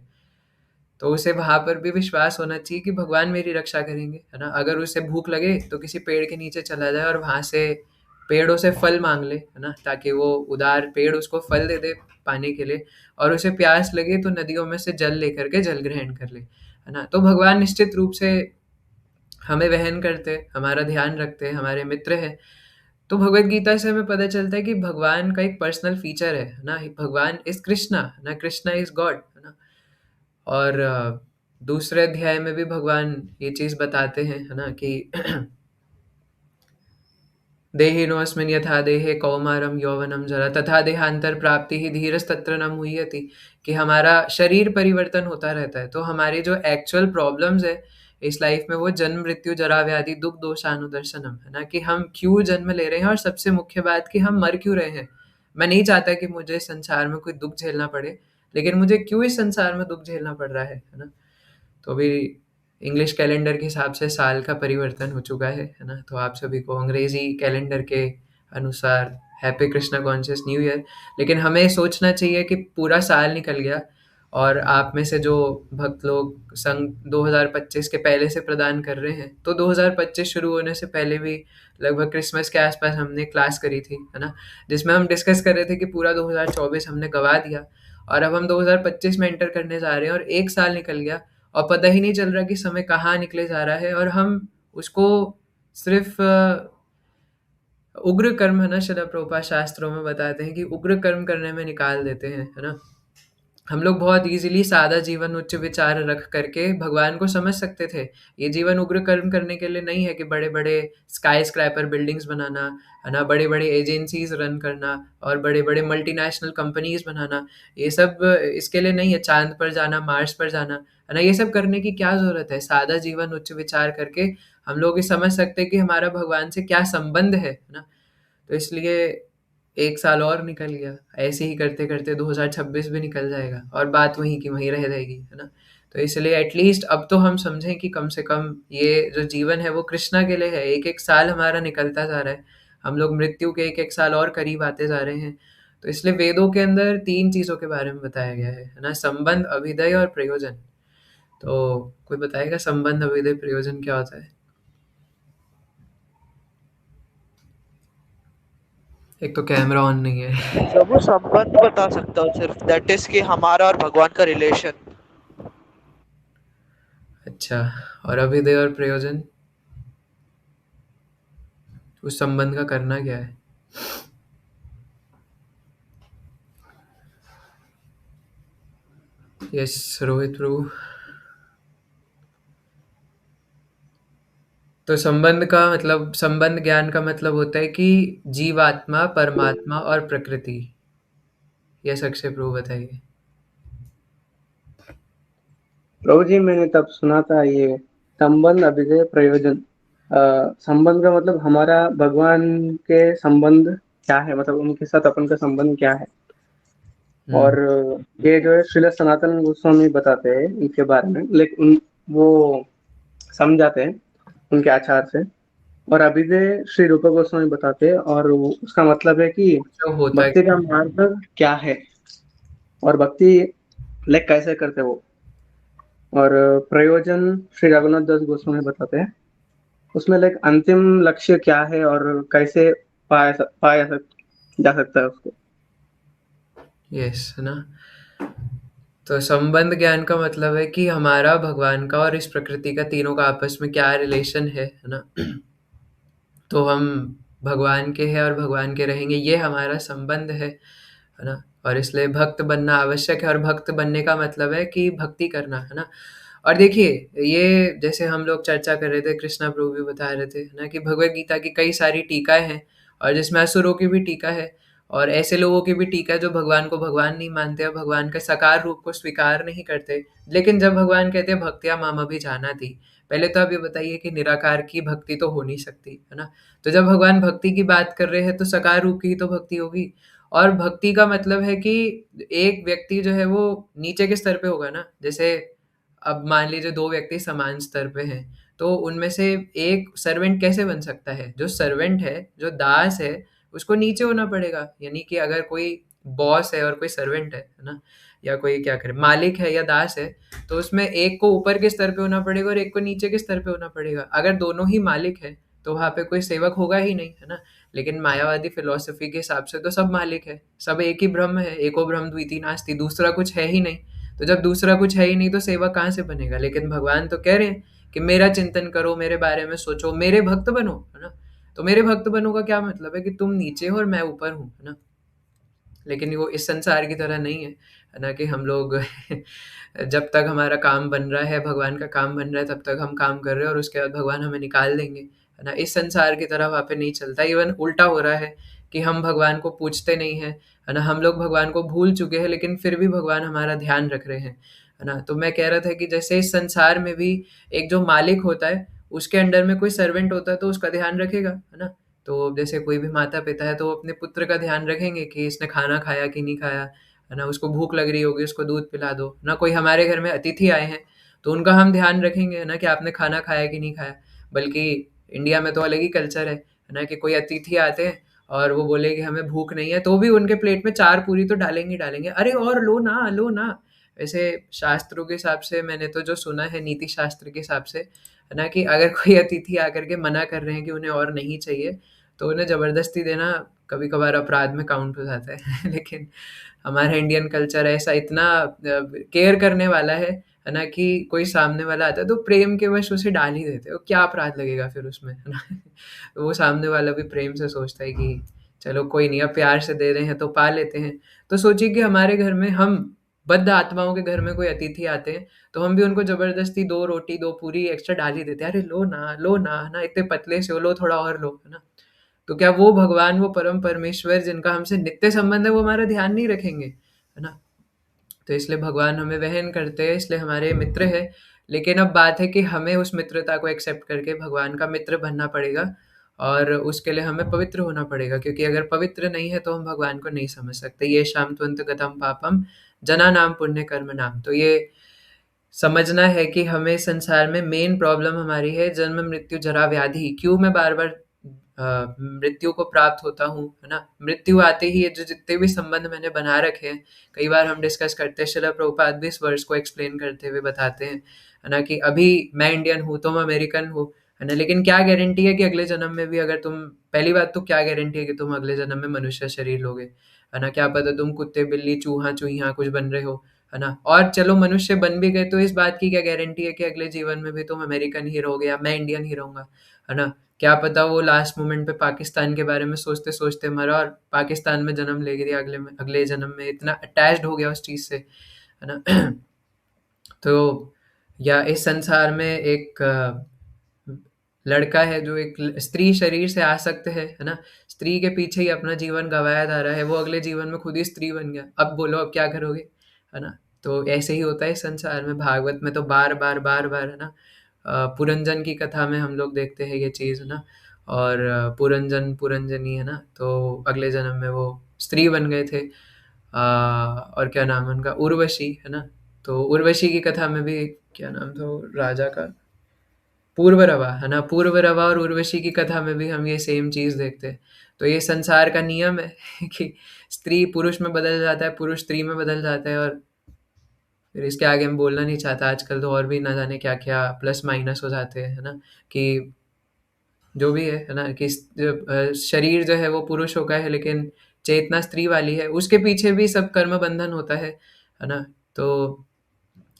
तो उसे वहां पर भी विश्वास होना चाहिए कि भगवान मेरी रक्षा करेंगे, है ना। अगर उसे भूख लगे तो किसी पेड़ के नीचे चला जाए और वहां से पेड़ों से फल मांग ले, है ना, ताकि वो उदार पेड़ उसको फल दे दे पाने के लिए। और उसे प्यास लगे तो नदियों में से जल लेकर के जल ग्रहण कर ले, है ना। तो भगवान निश्चित रूप से हमें वहन करते, हमारा ध्यान रखते, हमारे मित्र हैं। तो भगवत गीता से हमें पता चलता है कि भगवान का एक पर्सनल फीचर है ना, भगवान इज कृष्णा, है ना, कृष्णा इज गॉड, है ना। और दूसरे अध्याय में भी भगवान ये चीज बताते हैं, है ना, कि देहिनोऽस्मिन् यथा देहे कौमारम यौवनम जरा तथा देहांतर प्राप्ति ही धीरस्तत्र न मुह्यति, कि हमारा शरीर परिवर्तन होता रहता है, तो हमारे जो एक्चुअल प्रॉब्लम्स है इस लाइफ में वो जन्म मृत्यु जरा व्याधि दुख दोषानुदर्शनम, है ना, कि हम क्यों जन्म ले रहे हैं, और सबसे मुख्य बात कि हम मर क्यों रहे हैं। मैं नहीं चाहता कि मुझे इस संसार में कोई दुख झेलना पड़े, लेकिन मुझे क्यों इस संसार में दुख झेलना पड़ रहा है ना। तो अभी इंग्लिश कैलेंडर के हिसाब से साल का परिवर्तन हो चुका है ना। तो आप सभी को अंग्रेजी कैलेंडर के अनुसार happy Krishna conscious new year. लेकिन हमें सोचना चाहिए कि पूरा साल निकल गया, और आप में से जो भक्त लोग संघ 2025 के पहले से प्रदान कर रहे हैं, तो 2025 शुरू होने से पहले भी लगभग क्रिसमस के आसपास हमने क्लास करी थी, है ना, जिसमें हम डिस्कस कर रहे थे कि पूरा 2024 हमने गवा दिया, और अब हम 2025 में एंटर करने जा रहे हैं, और 1 साल निकल गया और पता ही नहीं चल रहा कि समय कहाँ निकले जा रहा है। और हम उसको सिर्फ उग्र कर्म, है ना, श्रील प्रभुपाद शास्त्रों में बताते हैं कि उग्र कर्म करने में निकाल देते हैं, है ना। हम लोग बहुत इजीली सादा जीवन उच्च विचार रख करके भगवान को समझ सकते थे। ये जीवन उग्र कर्म करने के लिए नहीं है कि बड़े बड़े स्काई स्क्रैपर बिल्डिंग्स बनाना, है ना, बड़े बड़े एजेंसीज रन करना और बड़े बड़े मल्टीनेशनल कंपनीज बनाना। ये सब इसके लिए नहीं है, चांद पर जाना, मार्स पर जाना, है ना, ये सब करने की क्या जरूरत है। सादा जीवन उच्च विचार करके हम लोग ये समझ सकते हैं कि हमारा भगवान से क्या संबंध है ना। तो इसलिए 1 साल और निकल गया, ऐसे ही करते-करते 2026 भी निकल जाएगा और बात वहीं की वहीं रह जाएगी, है ना? तो इसलिए एटलीस्ट अब तो हम समझें कि कम से कम ये जो जीवन है वो कृष्णा के लिए है। 1-1 साल हमारा निकलता जा रहा है, हम लोग मृत्यु के 1-1 साल और करीब आते जा रहे हैं। तो इसलिए वेदों के अंदर 3 चीज़ों के बारे में बताया गया है ना? संबंध, अभिदय और प्रयोजन। तो कोई बताएगा संबंध अभिधेय प्रयोजन क्या होता है? एक तो कैमरा ऑन नहीं है। प्रभु संबंध बता सकता हूँ सिर्फ, दैट इज कि हमारा और भगवान का रिलेशन। अच्छा, और अभिधेय और प्रयोजन, उस संबंध का करना क्या है? यस, रोहित प्रभु। तो संबंध का मतलब, संबंध ज्ञान का मतलब होता है कि जीवात्मा, परमात्मा और प्रकृति। यस अक्षय प्रभु बताइए। प्रभु जी, मैंने तब सुना था ये संबंध अभिधेय प्रयोजन। संबंध का मतलब हमारा भगवान के संबंध क्या है, मतलब उनके साथ अपन का संबंध क्या है। और ये जो है श्रील सनातन गोस्वामी बताते हैं इनके बारे में, लेकिन वो समझाते हैं उनके आचार से। और अभिधेय श्री रूप गोस्वामी बताते हैं, और उसका मतलब है कि जो होता भक्ति क्या का मार्ग क्या है और भक्ति लाइक कैसे करते हैं वो। और प्रयोजन श्री रघुनाथ दास गोस्वामी बताते हैं, उसमें लाइक अंतिम लक्ष्य क्या है और कैसे पाया जा सकता है उसको। यस, है ना। तो संबंध ज्ञान का मतलब है कि हमारा भगवान का और इस प्रकृति का, तीनों का आपस में क्या रिलेशन है ना। तो हम भगवान के हैं और भगवान के रहेंगे, ये हमारा संबंध है ना। और इसलिए भक्त बनना आवश्यक है, और भक्त बनने का मतलब है कि भक्ति करना, है ना। और देखिए, ये जैसे हम लोग चर्चा कर रहे थे, कृष्णा प्रभु भी बता रहे थे ना, कि भगवत गीता की कई सारी टीकाएं हैं, और जिसमें असुरों की भी टीका है, और ऐसे लोगों की भी टीका है जो भगवान को भगवान नहीं मानते और भगवान के साकार रूप को स्वीकार नहीं करते। लेकिन जब भगवान कहते हैं भक्तिया माम भी जाना थी, पहले तो आप ये बताइए कि निराकार की भक्ति तो हो नहीं सकती, है ना। तो जब भगवान भक्ति की बात कर रहे हैं तो साकार रूप की ही तो भक्ति होगी। और भक्ति का मतलब है कि एक व्यक्ति जो है वो नीचे के स्तर पे होगा ना। जैसे अब मान लीजिए दो व्यक्ति समान स्तर पे हैं, तो उनमें से एक सर्वेंट कैसे बन सकता है? जो सर्वेंट है, जो दास है, उसको नीचे होना पड़ेगा। यानी कि अगर कोई बॉस है और कोई सर्वेंट है ना, या कोई क्या करे, मालिक है या दास है, तो उसमें एक को ऊपर के स्तर पे होना पड़ेगा और एक को नीचे के स्तर पे होना पड़ेगा। अगर दोनों ही मालिक है तो वहाँ पे कोई सेवक होगा ही नहीं, है ना। लेकिन मायावादी फिलॉसफी के हिसाब से तो सब मालिक है, सब एक ही ब्रह्म है, एको ब्रह्म द्वितीय नास्ति, दूसरा कुछ है ही नहीं। तो जब दूसरा कुछ है ही नहीं तो सेवक कहाँ से बनेगा? लेकिन भगवान तो कह रहे हैं कि मेरा चिंतन करो, मेरे बारे में सोचो, मेरे भक्त बनो, है ना। तो मेरे भक्त बनो का क्या मतलब है? कि तुम नीचे हो और मैं ऊपर हूँ, है ना। लेकिन वो इस संसार की तरह नहीं है ना, कि हम लोग जब तक हमारा काम बन रहा है, भगवान का काम बन रहा है, तब तक हम काम कर रहे हैं और उसके बाद भगवान हमें निकाल देंगे, है ना। इस संसार की तरह वहाँ पे नहीं चलता। इवन उल्टा हो रहा है कि हम भगवान को पूछते नहीं हैं, है ना। हम लोग भगवान को भूल चुके हैं, लेकिन फिर भी भगवान हमारा ध्यान रख रहे हैं, है ना। तो मैं कह रहा था कि जैसे इस संसार में भी एक जो मालिक होता है, उसके अंडर में कोई सर्वेंट होता है तो उसका ध्यान रखेगा, है ना। तो जैसे कोई भी माता-पिता है तो वो अपने पुत्र का ध्यान रखेंगे कि इसने खाना खाया कि नहीं खाया, है ना। उसको भूख लग रही होगी, उसको दूध पिला दो, ना। कोई हमारे घर में अतिथि आए हैं, तो उनका हम ध्यान रखेंगे, है ना, कि आपने खाना खाया कि नहीं खाया। बल्कि इंडिया में तो अलग ही कल्चर है ना, कि कोई अतिथि आते हैं और वो बोले कि हमें भूख नहीं है, तो भी उनके प्लेट में 4 पूरी तो डालेंगे ही डालेंगे। अरे और लो ना, लो ना। वैसे शास्त्रों के हिसाब से मैंने तो जो सुना है, नीति शास्त्र के हिसाब से, है ना, कि अगर कोई अतिथि आकर के मना कर रहे हैं कि उन्हें और नहीं चाहिए, तो उन्हें ज़बरदस्ती देना कभी-कभार अपराध में काउंट हो जाता है। लेकिन हमारा इंडियन कल्चर ऐसा इतना केयर करने वाला है ना, कि कोई सामने वाला आता है तो प्रेम के वश उसे डाल ही देते हो, क्या अपराध लगेगा फिर उसमें, है ना। तो वो सामने वाला भी प्रेम से सोचता है कि चलो कोई नहीं, अब प्यार से दे रहे हैं तो पा लेते हैं। तो सोचिए कि हमारे घर में, हम बद्ध आत्माओं के घर में कोई अतिथि आते हैं, तो हम भी उनको ज़बरदस्ती 2 रोटी 2 पूरी एक्स्ट्रा डाल ही देते हैं। अरे लो ना, है ना, इतने पतले से हो, लो थोड़ा और लो, है ना। तो क्या वो भगवान, वो परम परमेश्वर जिनका हमसे नित्य संबंध है, वो हमारा ध्यान नहीं रखेंगे, है ना। तो इसलिए भगवान हमें वहन करते हैं, इसलिए हमारे मित्र है। लेकिन अब बात है कि हमें उस मित्रता को एक्सेप्ट करके भगवान का मित्र बनना पड़ेगा, और उसके लिए हमें पवित्र होना पड़ेगा, क्योंकि अगर पवित्र नहीं है तो हम भगवान को नहीं समझ सकते। ये शाम त्वंत गतम पापम जना नाम पुण्य कर्म नाम। तो ये समझना है कि हमें संसार में मेन प्रॉब्लम हमारी है जन्म मृत्यु जरा व्याधि। क्यों मैं बार बार मृत्यु को प्राप्त होता हूँ, है ना? मृत्यु आते ही ये जो जितने भी संबंध मैंने बना रखे हैं, कई बार हम डिस्कस करते हैं, श्रील प्रभुपाद भी इस वर्ड्स को एक्सप्लेन करते हुए बताते हैं, है ना? कि अभी मैं इंडियन हूँ, तुम अमेरिकन हो, है ना? लेकिन क्या गारंटी है कि अगले जन्म में भी अगर तुम, पहली बात तो क्या गारंटी है कि तुम अगले जन्म में मनुष्य शरीर लोगे, है ना? क्या पता तुम कुत्ते, बिल्ली, चूहा, चूहिया कुछ बन रहे हो, है ना? और चलो मनुष्य बन भी गए तो इस बात की क्या गारंटी है कि अगले जीवन में भी तुम अमेरिकन ही रहोगे या मैं इंडियन ही रहूँगा, है ना? क्या पता वो लास्ट मोमेंट पे पाकिस्तान के बारे में सोचते-सोचते मरा और पाकिस्तान में जन्म ले लिया अगले जन्म में इतना अटैच्ड हो गया उस चीज़ से, है ना? तो या इस संसार में एक लड़का है जो एक स्त्री शरीर से आसक्त है ना? स्त्री के पीछे ही अपना जीवन गँवाया जा रहा है, वो अगले जीवन में खुद ही स्त्री बन गया। अब बोलो अब क्या करोगे? है ना? तो ऐसे ही होता है इस संसार में, भागवत में तो बार-बार, बार-बार, है ना? पुरंजन की कथा में हम लोग देखते हैं ये चीज़, है ना? और पुरंजन, पुरंजनी, है ना? तो अगले जन्म में वो स्त्री बन गए थे। और क्या नाम है उनका? उर्वशी, है ना? तो उर्वशी की कथा में भी क्या नाम था वो राजा का? पूर्वरवा, है ना? पूर्वरवा और उर्वशी की कथा में भी हम ये सेम चीज़ देखते हैं। तो ये संसार का नियम है कि स्त्री पुरुष में बदल जाता है, पुरुष स्त्री में बदल जाता है और फिर इसके आगे मैं बोलना नहीं चाहता, आजकल तो और भी ना जाने क्या-क्या प्लस माइनस हो जाते हैं, है ना? कि जो भी है ना? कि शरीर जो है वो पुरुषों का है लेकिन चेतना स्त्री वाली है, उसके पीछे भी सब कर्म बंधन होता है ना? तो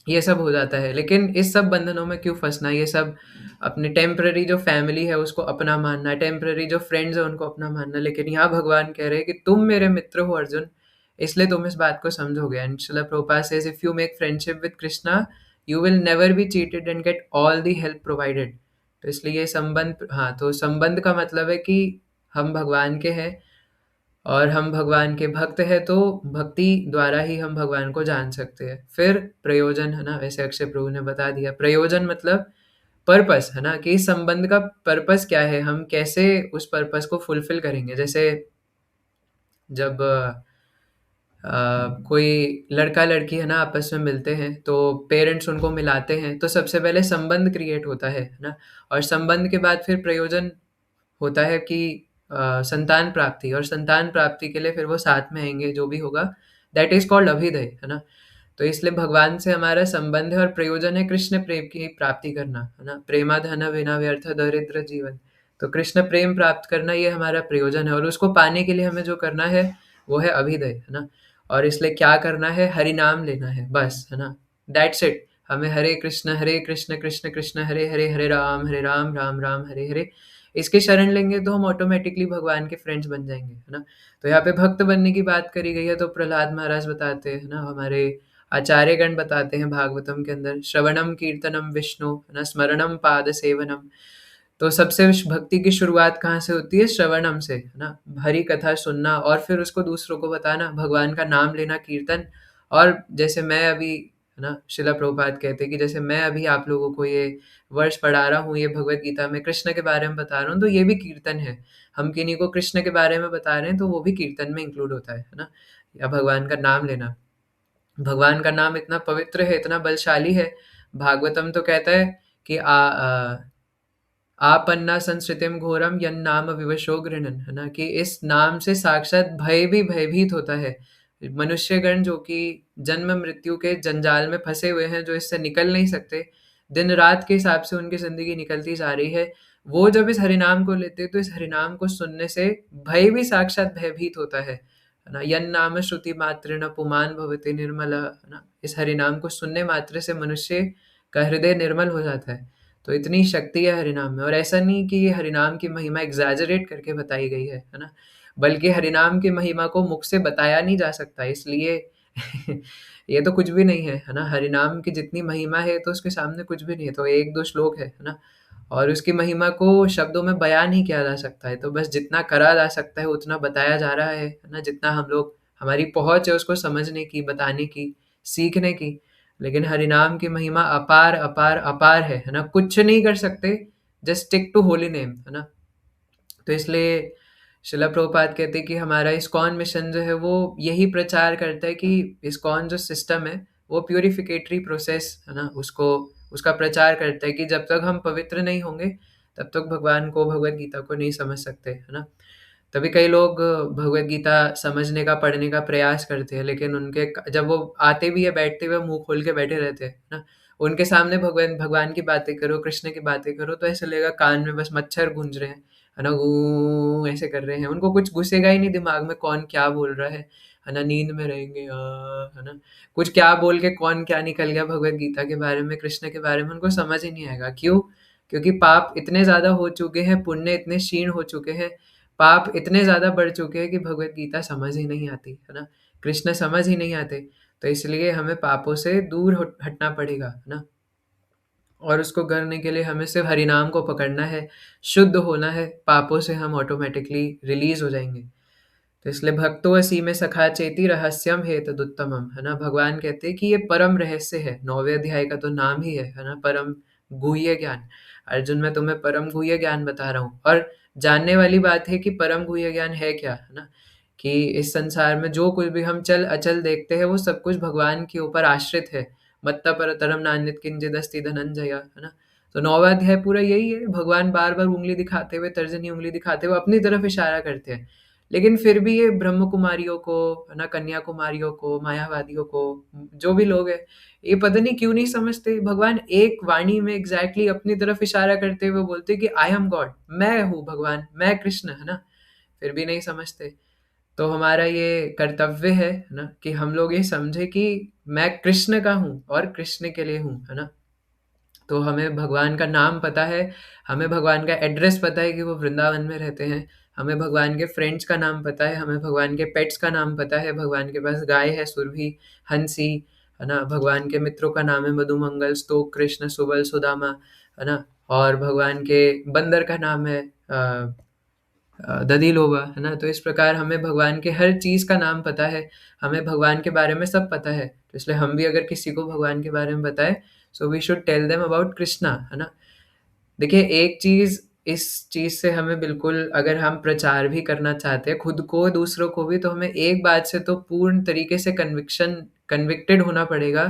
ये सब हो जाता है, लेकिन इस सब बंधनों में क्यों फँसना? ये सब अपने टेम्पररी जो फैमिली है उसको अपना मानना, टेम्पररी जो फ्रेंड्स हैं उनको अपना मानना, लेकिन यहाँ भगवान कह रहे हैं कि तुम मेरे मित्र हो अर्जुन, इसलिए तुम इस बात को समझोगे। And Srila Prabhupada says if you make friendship with Krishna, you will never be cheated and get all the help provided. तो इसलिए ये संबंध, हाँ, तो संबंध का मतलब है कि हम भगवान के हैं और हम भगवान के भक्त हैं, तो भक्ति द्वारा ही हम भगवान को जान सकते हैं। फिर प्रयोजन, है ना? वैसे अक्षय प्रभु ने बता दिया, प्रयोजन मतलब पर्पस, है ना? कि इस संबंध का पर्पस क्या है, हम कैसे उस पर्पस को फुलफिल करेंगे। जैसे जब कोई लड़का लड़की, है ना, आपस में मिलते हैं तो पेरेंट्स उनको मिलाते हैं, तो सबसे पहले संबंध क्रिएट होता है ना? और संबंध के बाद फिर प्रयोजन होता है कि संतान प्राप्ति, और संतान प्राप्ति के लिए फिर वो साथ में आएँगे, जो भी होगा, दैट इज़ कॉल्ड अभ्युदय, है ना? तो इसलिए भगवान से हमारा संबंध है और प्रयोजन है कृष्ण प्रेम की प्राप्ति करना, है ना? प्रेमाधन विना व्यर्थ दरिद्र जीवन। तो कृष्ण प्रेम प्राप्त करना ये हमारा प्रयोजन है और उसको पाने के लिए हमें जो करना है, वो है अभ्युदय, है ना? और इसलिए क्या करना है? हरि नाम लेना है, बस, है ना? That's it. हमें हरे कृष्ण, कृष्ण कृष्ण हरे हरे, हरे राम, राम राम हरे हरे, इसके शरण लेंगे तो हम ऑटोमेटिकली भगवान के फ्रेंड्स बन जाएँगे, है ना? तो यहाँ पे भक्त बनने की बात करी गई है, तो प्रहलाद महाराज बताते हैं, है ना? हमारे आचार्यगण बताते हैं भागवतम के अंदर, श्रवणम कीर्तनम विष्णु, है ना? स्मरणम पाद सेवनम। तो सबसे भक्ति की शुरुआत कहाँ से होती है? श्रवणम से, है ना? हरि कथा सुनना और फिर उसको दूसरों को बताना, भगवान का नाम लेना, कीर्तन। और जैसे मैं अभी, है ना, श्रील प्रभुपाद कहते हैं कि जैसे मैं अभी आप लोगों को ये वर्ष पढ़ा रहा हूँ, ये भगवत गीता में कृष्ण के बारे में बता रहा हूँ, तो ये भी कीर्तन है। हम किन्हीं को कृष्ण के बारे में बता रहे हैं तो वो भी कीर्तन में इंक्लूड होता है ना? या भगवान का नाम लेना। भगवान का नाम इतना पवित्र है, इतना बलशाली है, भागवतम तो कहता है कि आपन्ना संस्कृतिम घोरम यन्नाम विवशो गृणन, है ना? कि इस नाम से साक्षात भय भी भयभीत होता है। मनुष्यगण जो कि जन्म मृत्यु के जंजाल में फंसे हुए हैं, जो इससे निकल नहीं सकते, दिन रात के हिसाब से उनकी जिंदगी निकलती जा रही है, वो जब इस हरिनाम को लेते हैं तो इस हरिनाम को सुनने से भय भी साक्षात भयभीत होता है ना? यन्नाम श्रुति मात्रेण पुमान् भवति निर्मल, है ना? इस हरिनाम को सुनने मात्र से मनुष्य का हृदय निर्मल हो जाता है। तो इतनी शक्ति है हरिनाम में, और ऐसा नहीं कि ये हरिनाम की महिमा एग्जैजरेट करके बताई गई है ना? बल्कि हरिनाम की महिमा को मुख से बताया नहीं जा सकता, इसलिए ये तो कुछ भी नहीं है ना? हरिनाम की जितनी महिमा है तो उसके सामने कुछ भी नहीं है। तो 1-2 श्लोक है ना? और उसकी महिमा को शब्दों में बयान नहीं किया जा सकता है, तो बस जितना करा जा सकता है उतना बताया जा रहा है ना? जितना हम लोग, हमारी पहुँच है उसको समझने की, बताने की, सीखने की। लेकिन हरिनाम की महिमा अपार, अपार, अपार है ना? कुछ नहीं कर सकते, just stick to holy name, है ना? तो इसलिए शिला प्रभुपाद कहते हैं कि हमारा इस्कॉन मिशन जो है वो यही प्रचार करता है कि इस्कॉन जो सिस्टम है वो प्यूरिफिकेटरी प्रोसेस, है ना, उसको, उसका प्रचार करता है कि जब तक हम पवित्र नहीं होंगे तब तक भगवान को, भगवद गीता को नहीं समझ सकते, है ना? तभी कई लोग भगवद गीता समझने का, पढ़ने का प्रयास करते हैं, लेकिन उनके जब वो आते भी है, बैठते हुए मुँह खोल के बैठे रहते हैं, है ना? उनके सामने भगवान भगवान की बातें करो, कृष्ण की बातें करो, तो ऐसा लगेगा कान में बस मच्छर गूंज रहे हैं, है ना? गूं ऐसे कर रहे हैं, उनको कुछ घुसेगा ही नहीं दिमाग में, कौन क्या बोल रहा है ना? नींद में रहेंगे, है ना? कुछ क्या बोल के कौन क्या निकल गया भगवद गीता के बारे में, कृष्ण के बारे में, उनको समझ ही नहीं आएगा। क्यों? क्योंकि पाप इतने ज़्यादा हो चुके हैं, पुण्य इतने क्षीण हो चुके हैं, पाप इतने ज़्यादा बढ़ चुके हैं कि भगवद गीता समझ ही नहीं आती, है ना? कृष्ण समझ ही नहीं आते, तो इसलिए हमें पापों से दूर हटना पड़ेगा, है ना? और उसको करने के लिए हमें सिर्फ हरिनाम को पकड़ना है, शुद्ध होना है, पापों से हम ऑटोमेटिकली रिलीज हो जाएंगे। तो इसलिए भक्तो असी में सखा चेती रहस्यम है तदुत्तमम, है ना? भगवान कहते हैं कि ये परम रहस्य है, 9वें अध्याय का तो नाम ही है ना? परम गुह्य ज्ञान। अर्जुन, मैं तुम्हें परम गुह्य ज्ञान बता रहा हूँ। और जानने वाली बात है कि परम गुह्य ज्ञान है क्या, है ना? कि इस संसार में जो कुछ भी हम चल अचल देखते हैं, वो सब कुछ भगवान के ऊपर आश्रित है। मत्ता परतरम नान्यत किंचिदस्ति धनंजय, है ना? तो 9वां अध्याय पूरा यही है, भगवान बार-बार उँगली दिखाते हुए, तर्जनी उँगली दिखाते हुए अपनी तरफ इशारा करते हैं। लेकिन फिर भी ये ब्रह्म कुमारियों को, है ना, कन्या कुमारियों को, मायावादियों को, जो भी लोग हैं, ये पता नहीं क्यों नहीं समझते। भगवान एक वाणी में एग्जैक्टली अपनी तरफ इशारा करते हुए बोलते कि आई एम गॉड, मैं हूँ भगवान, मैं कृष्ण, है ना? फिर भी नहीं समझते। तो हमारा ये कर्तव्य है ना, कि हम लोग ये समझे कि मैं कृष्ण का हूँ और कृष्ण के लिए हूँ, है ना? तो हमें भगवान का नाम पता है, हमें भगवान का एड्रेस पता है कि वो वृंदावन में रहते हैं, हमें भगवान के फ्रेंड्स का नाम पता है, हमें भगवान के पेट्स का नाम पता है, भगवान के पास गाय है सुरभि, हंसी, है ना? भगवान के मित्रों का नाम है मधुमंगल, स्तोक, कृष्ण, सुबल, सुदामा, है ना? और भगवान के बंदर का नाम है दधिलोवा, है ना? तो इस प्रकार हमें भगवान के हर चीज़ का नाम पता है, हमें भगवान के बारे में सब पता है। तो इसलिए हम भी अगर किसी को भगवान के बारे में बताएँ, so we should tell them about Krishna, है ना? देखिए, एक चीज़, इस चीज़ से हमें बिल्कुल, अगर हम प्रचार भी करना चाहते हैं, खुद को, दूसरों को भी, तो हमें एक बात से तो पूर्ण तरीके से कन्विक्टेड होना पड़ेगा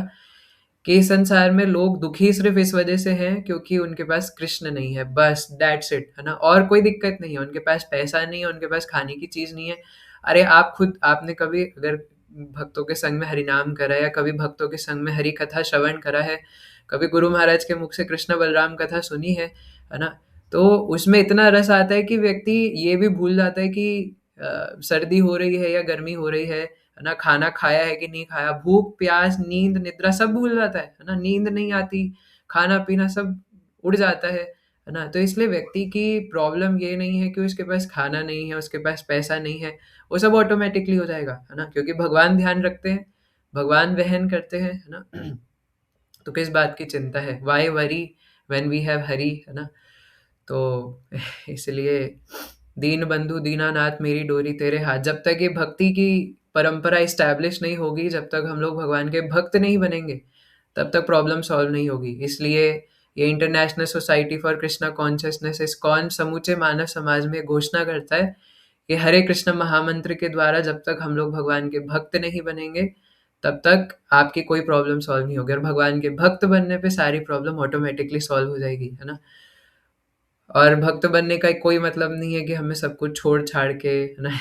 कि इस संसार में लोग दुखी सिर्फ़ इस वजह से हैं क्योंकि उनके पास कृष्ण नहीं है, बस दैट्स इट, है ना? और कोई दिक्कत नहीं है, उनके पास पैसा नहीं है, उनके पास खाने की चीज़ नहीं है। अरे, आप खुद, आपने कभी अगर भक्तों के संग में हरिनाम करा, या कभी भक्तों के संग में हरि कथा श्रवण करा है, कभी गुरु महाराज के मुख से कृष्ण बलराम कथा सुनी है ना? तो उसमें इतना रस आता है कि व्यक्ति ये भी भूल जाता है कि सर्दी हो रही है या गर्मी हो रही है ना? खाना खाया है कि नहीं खाया, भूख, प्यास, नींद, निद्रा सब भूल जाता है ना? नींद नहीं आती, खाना-पीना सब उड़ जाता है ना? तो इसलिए व्यक्ति की प्रॉब्लम ये नहीं है कि उसके पास खाना नहीं है, उसके पास पैसा नहीं है, वो सब ऑटोमैटिकली हो जाएगा, है ना? क्योंकि भगवान ध्यान रखते हैं, भगवान वहन करते हैं, है ना? तो किस बात की चिंता है? Why worry when we have Hari, है ना? तो इसलिए दीन बंधु दीनानाथ मेरी डोरी तेरे हाथ, जब तक ये भक्ति की परंपरा इस्टैब्लिश नहीं होगी, जब तक हम लोग भगवान के भक्त नहीं बनेंगे, तब तक प्रॉब्लम सॉल्व नहीं होगी। इसलिए ये international society for Krishna consciousness, ISKCON, समूचे मानव समाज में घोषणा करता है कि हरे कृष्ण महामंत्र के द्वारा जब तक हम लोग भगवान के भक्त नहीं बनेंगे, तब तक आपकी कोई प्रॉब्लम सॉल्व नहीं होगी, और भगवान के भक्त बनने पे सारी प्रॉब्लम ऑटोमेटिकली सॉल्व हो जाएगी, है ना? और भक्त बनने का कोई मतलब नहीं है कि हमें सब कुछ छोड़-छाड़ के, है ना?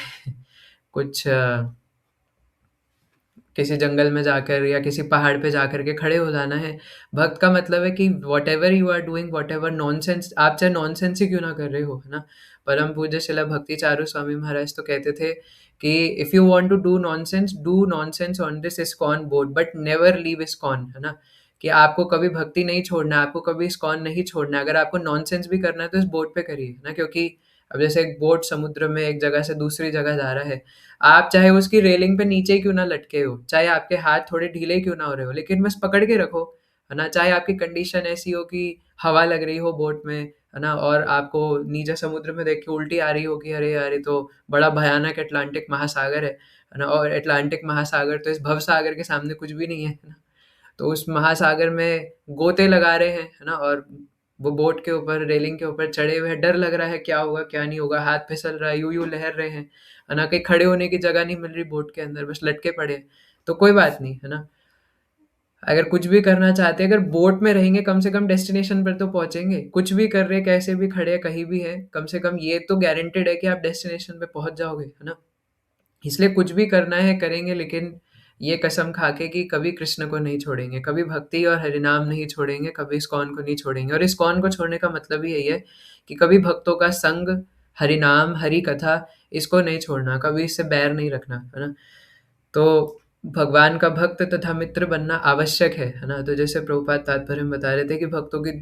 कुछ किसी जंगल में जाकर या किसी पहाड़ पे जाकर के खड़े हो जाना है। भक्त का मतलब है कि whatever you are doing, whatever nonsense, आप चाहे नॉनसेंस ही क्यों ना कर रहे हो, है ना? परम पूज्य शिला भक्ति चारू स्वामी महाराज तो कहते थे कि if you want to do nonsense on this ISKCON boat, but never leave ISKCON, है ना? कि आपको कभी भक्ति नहीं छोड़ना है, आपको कभी इस्कॉन नहीं छोड़ना है। अगर आपको नॉनसेंस भी करना है तो इस बोट पे करिए, है ना? क्योंकि अब जैसे एक बोट समुद्र में एक जगह से दूसरी जगह जा रहा है, आप चाहे उसकी रेलिंग पे नीचे क्यों ना लटके हो, चाहे आपके हाथ थोड़े ढीले क्यों ना हो रहे हो, लेकिन बस पकड़ के रखो, है ना? चाहे आपकी कंडीशन ऐसी हो कि हवा लग रही हो बोट में, है ना? और आपको नीचे समुद्र में देख के उल्टी आ रही हो कि अरे यार, ये तो बड़ा भयानक अटलांटिक महासागर है ना? और अटलांटिक महासागर तो इस भवसागर के सामने कुछ भी नहीं है ना? तो उस महासागर में गोते लगा रहे हैं, है ना? और वो बोट के ऊपर, रेलिंग के ऊपर चढ़े हुए हैं, डर लग रहा है क्या होगा क्या नहीं होगा, हाथ फिसल रहा है, यूं लहर रहे हैं, है ना? कहीं खड़े होने की जगह नहीं मिल रही बोट के अंदर, बस लटके पड़े हैं। तो कोई बात नहीं, है ना? अगर कुछ भी करना चाहते हैं, अगर बोट में रहेंगे कम से कम डेस्टिनेशन पर तो पहुँचेंगे। कुछ भी कर रहे हैं, कैसे भी खड़े हैं, कहीं भी हैं, कम से कम ये तो गारंटीड है कि आप डेस्टिनेशन पे पहुँच जाओगे, है ना? इसलिए कुछ भी करना है करेंगे, लेकिन ये कसम खा के कि कभी कृष्ण को नहीं छोड़ेंगे, कभी भक्ति और हरिनाम नहीं छोड़ेंगे, कभी इस्कॉन को नहीं छोड़ेंगे। और इस्कॉन को छोड़ने का मतलब ही यही है कि कभी भक्तों का संग, हरिनाम, हरि कथा, इसको नहीं छोड़ना, कभी इससे बैर नहीं रखना, है ना? तो भगवान का भक्त तथा मित्र बनना आवश्यक है ना? तो जैसे प्रभुपाद तात्पर्य में बता रहे थे कि भक्तों की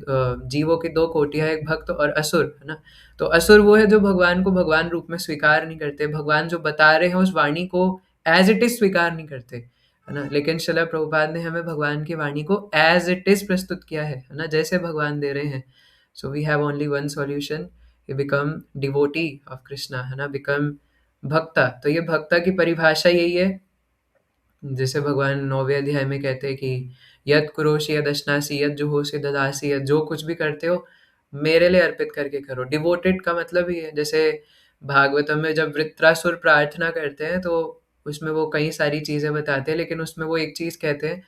जीवों की 2 कोटियाँ, एक भक्त और असुर, है ना? तो असुर वो है जो भगवान को भगवान रूप में स्वीकार नहीं करते, भगवान जो बता रहे हैं उस वाणी को एज़ इट इज़ स्वीकार नहीं करते, है ना? लेकिन श्रील प्रभुपाद ने हमें भगवान की वाणी को एज़ इट इज़ प्रस्तुत किया है ना? जैसे भगवान दे रहे हैं। So we have only one solution, you become devotee of Krishna, है ना? बिकम भक्ता। तो ये भक्ता की परिभाषा यही है, जैसे भगवान 9वें अध्याय में कहते हैं कि यत् कुरोषि यदश्नासि यत् जुहोषि ददासि, यत् जो कुछ भी करते हो मेरे लिए अर्पित करके करो। डिवोटेड का मतलब ही है, जैसे भागवतम में जब वृत्रासुर प्रार्थना करते हैं तो उसमें वो कई सारी चीज़ें बताते हैं, लेकिन उसमें वो एक चीज़ कहते हैं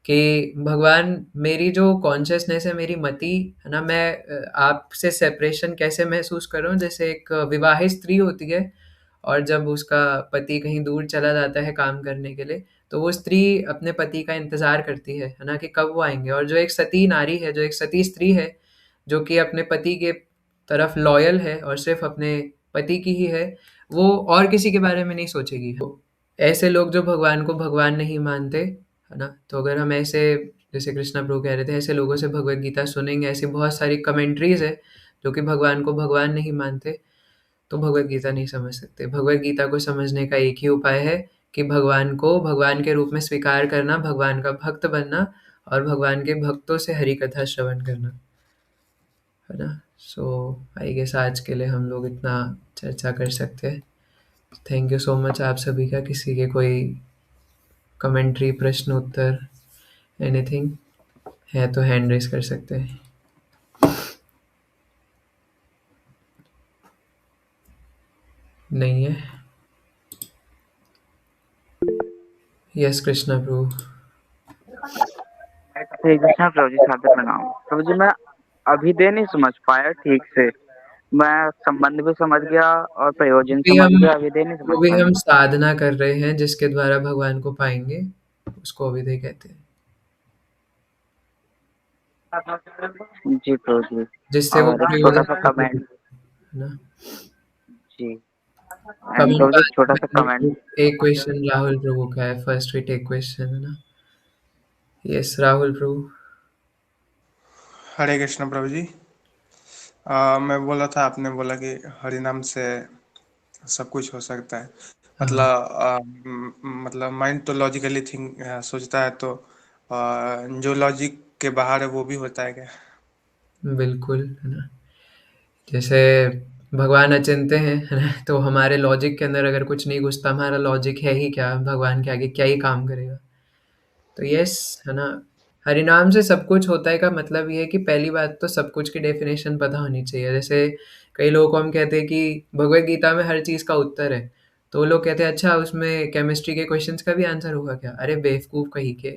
कि भगवान मेरी जो कॉन्शियसनेस है, मेरी मति है ना, मैं आपसे सेपरेशन कैसे महसूस कर रहा हूँ। जैसे एक विवाहित स्त्री होती है और जब उसका पति कहीं दूर चला जाता है काम करने के लिए, तो वो स्त्री अपने पति का इंतज़ार करती है ना, कि कब वो आएँगे। और जो एक सती नारी है, जो एक सती स्त्री है, जो कि अपने पति के तरफ लॉयल है और सिर्फ़ अपने पति की ही है, वो और किसी के बारे में नहीं सोचेगी। तो ऐसे लोग जो भगवान को भगवान नहीं मानते, है ना? तो अगर हम ऐसे, जैसे कृष्णा प्रभु कह रहे थे, ऐसे लोगों से भगवद गीता सुनेंगे, ऐसी बहुत सारी कमेंट्रीज़ है, जो कि भगवान को भगवान नहीं मानते, तो भगवद गीता नहीं समझ सकते। भगवद गीता को समझने का एक ही उपाय है कि भगवान को भगवान के रूप में स्वीकार करना, भगवान का भक्त बनना और भगवान के भक्तों से हरि कथा श्रवण करना, है ना? सो आई गेस आज के लिए हम लोग इतना चर्चा कर सकते हैं। थैंक यू सो मच आप सभी का। किसी के कोई कमेंट्री, प्रश्न, उत्तर, एनीथिंग है तो हैंड रेज कर सकते हैं। नहीं है? यस कृष्णा प्रभु। हरे कृष्णा प्रभु जी, सादर प्रणाम। प्रभु जी, मैं अभिधेय नहीं समझ पाया ठीक से। मैं संबंध भी समझ गया और प्रयोजन भी समझ हम गया, अभिधेय नहीं समझ वो भी पाया। हम साधना कर रहे हैं जिसके द्वारा भगवान को पाएंगे, उसको अभिधेय कहते हैं। जी प्रभु जी। जिससे वो और एक छोटा प्रयोजन सा प्राप्त कमेंट। होता है ना? जी। एंड कमेंट प्रभु जी, एक छोटा सा कमेंट। एक क्वेश्चन राहुल प्रभु का है। फर्स्ट वी टेक क्वेश्चन, है ना? यस राहुल प्रभु। हरे कृष्ण प्रभु जी। मैं बोला था, आपने बोला कि हरि नाम से सब कुछ हो सकता है। हाँ, मतलब माइंड तो लॉजिकली थिंक सोचता है, तो जो लॉजिक के बाहर है वो भी होता है क्या? बिल्कुल, है ना? जैसे भगवान अचिंत्य हैं, है ना? तो हमारे लॉजिक के अंदर अगर कुछ नहीं घुसता, हमारा लॉजिक है ही क्या? भगवान के आगे क्या ही काम करेगा? तो यस, है ना? हरिनाम से सब कुछ होता है का मतलब ये है कि पहली बात तो सब कुछ की डेफिनेशन पता होनी चाहिए। जैसे कई लोगों को हम कहते हैं कि भगवद गीता में हर चीज़ का उत्तर है, तो वो लोग कहते हैं अच्छा उसमें केमिस्ट्री के क्वेश्चंस का भी आंसर होगा क्या? अरे बेवकूफ़ कहीं के,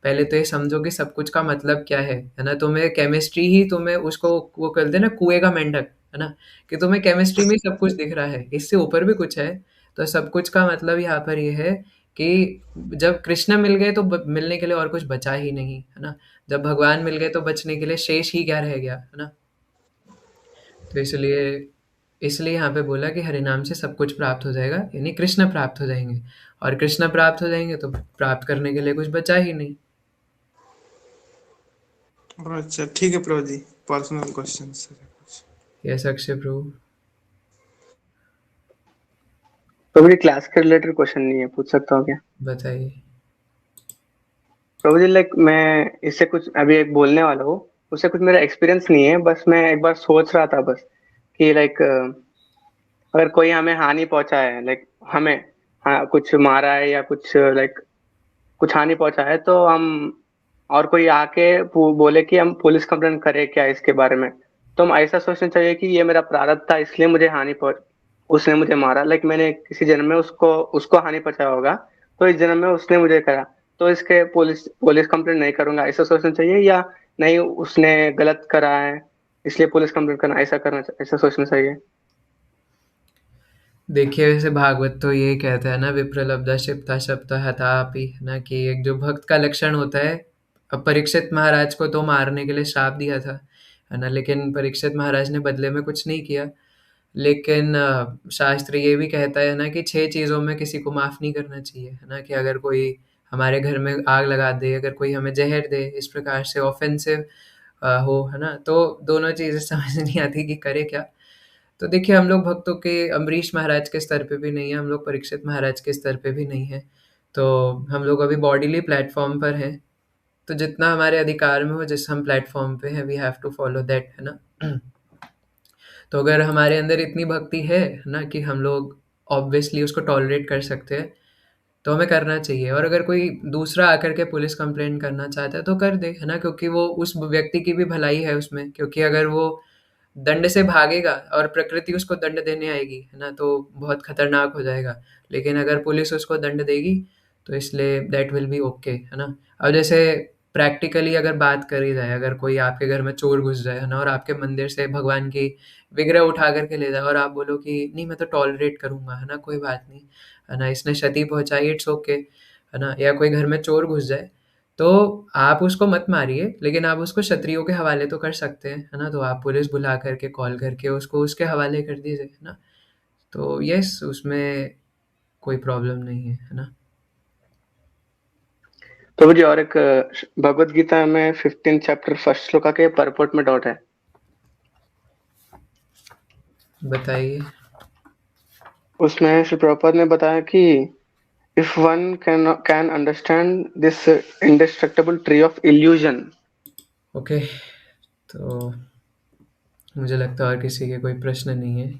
पहले तो ये समझो कि सब कुछ का मतलब क्या है ना? तुम्हें केमिस्ट्री ही तुम्हें उसको वो कर दे ना, कुएँ का मेंढक, है ना? कि तुम्हें केमिस्ट्री में ही सब कुछ दिख रहा है, इससे ऊपर भी कुछ है। तो सब कुछ का मतलब यहाँ पर ये है कि जब कृष्ण मिल गए तो मिलने के लिए और कुछ बचा ही नहीं, है ना? जब भगवान मिल गए तो बचने के लिए शेष ही क्या रह गया, है ना? तो इसलिए इसलिए यहाँ पे बोला कि हरि नाम से सब कुछ प्राप्त हो जाएगा, यानी कृष्ण प्राप्त हो जाएंगे। और कृष्ण प्राप्त हो जाएंगे तो प्राप्त करने के लिए कुछ बचा ही नहीं। अच्छा ठीक है प्रभु जी, पर्सनल क्वेश्चन है कुछ। यस अक्षय प्रभु। प्रभु जी क्लास के रिलेटेड क्वेश्चन नहीं है, पूछ सकता हूँ क्या? बताइए। प्रभु जी लाइक मैं इससे कुछ अभी एक बोलने वाला हूँ, उससे कुछ मेरा एक्सपीरियंस नहीं है, बस मैं एक बार सोच रहा था बस कि लाइक अगर कोई हमें हानि पहुंचा है, लाइक हमें हाँ, कुछ मारा है या कुछ लाइक कुछ हानि पहुंचा है, तो हम और कोई आके बोले कि हम पुलिस कंप्लेंट करें क्या इसके बारे में, तो हम ऐसा सोचना चाहिए कि ये मेरा प्रारब्ध था इसलिए मुझे हानि पहुंच, उसने मुझे मारा, लाइक मैंने किसी जन्म में उसको उसको हानि पहुंचाया होगा, तो इस जन्म में उसने मुझे करा। तो इसके पुलिस पुलिस कंप्लेंट नहीं करूंगा, ऐसा सोचना चाहिए, या नहीं उसने गलत करा है इसलिए पुलिस कंप्लेंट करना, ऐसा सोचना चाहिए? देखिए, वैसे भागवत तो ये कहता है ना, विप्रलब्धा क्षिप्ता शप्ता हतापि, है ना, कि एक जो भक्त का लक्षण होता है। अब परीक्षित महाराज को तो मारने के लिए श्राप दिया था, है ना, लेकिन परीक्षित महाराज ने बदले में कुछ नहीं किया। लेकिन शास्त्र ये भी कहता है ना कि 6 चीज़ों में किसी को माफ़ नहीं करना चाहिए, है ना, कि अगर कोई हमारे घर में आग लगा दे, अगर कोई हमें ज़हर दे, इस प्रकार से ऑफ़ेंसिव हो, है ना, तो दोनों चीज़ें समझ नहीं आती कि करे क्या? तो देखिए, हम लोग भक्तों के अम्बरीश महाराज के स्तर पे भी नहीं हैं, हम लोग परीक्षित महाराज के स्तर पे भी नहीं हैं। तो हम लोग अभी बॉडीली प्लेटफ़ॉर्म पर हैं, तो जितना हमारे अधिकार में हो, जिस हम प्लेटफ़ॉर्म पे हैं, we have to follow that, है ना? तो अगर हमारे अंदर इतनी भक्ति है ना, कि हम लोग ऑब्वियसली उसको टॉलरेट कर सकते हैं, तो हमें करना चाहिए। और अगर कोई दूसरा आकर के पुलिस कंप्लेंट करना चाहता है तो कर दे, है ना, क्योंकि वो उस व्यक्ति की भी भलाई है उसमें, क्योंकि अगर वो दंड से भागेगा और प्रकृति उसको दंड देने आएगी, है ना, तो बहुत खतरनाक हो जाएगा। लेकिन अगर पुलिस उसको दंड देगी, तो इसलिए दैट विल बी ओके, है ना। अब जैसे प्रैक्टिकली अगर बात करी जाए, अगर कोई आपके घर में चोर घुस जाए, है ना, और आपके मंदिर से भगवान की विग्रह उठा करके ले जाए, और आप बोलो कि नहीं मैं तो टॉलरेट करूंगा, है ना, कोई बात नहीं, है ना, इसने क्षति पहुंचाई, इट्स ओके, है ना, या कोई घर में चोर घुस जाए, तो आप उसको मत मारिए, लेकिन आप उसको क्षत्रियों के हवाले तो कर सकते हैं, है ना, तो आप पुलिस बुला करके कॉल करके उसको उसके हवाले कर दीजिए, है ना। तो यस, उसमें कोई प्रॉब्लम नहीं है ना। प्रभु जी, और एक भगवत गीता में 15 चैप्टर फर्स्ट श्लोका के परपोर्ट में डाउट है। बताइए। उसमें श्री प्रभुपाद ने बताया कि if one can understand this indestructible tree of illusion. Okay, तो मुझे लगता है और किसी के कोई प्रश्न नहीं है।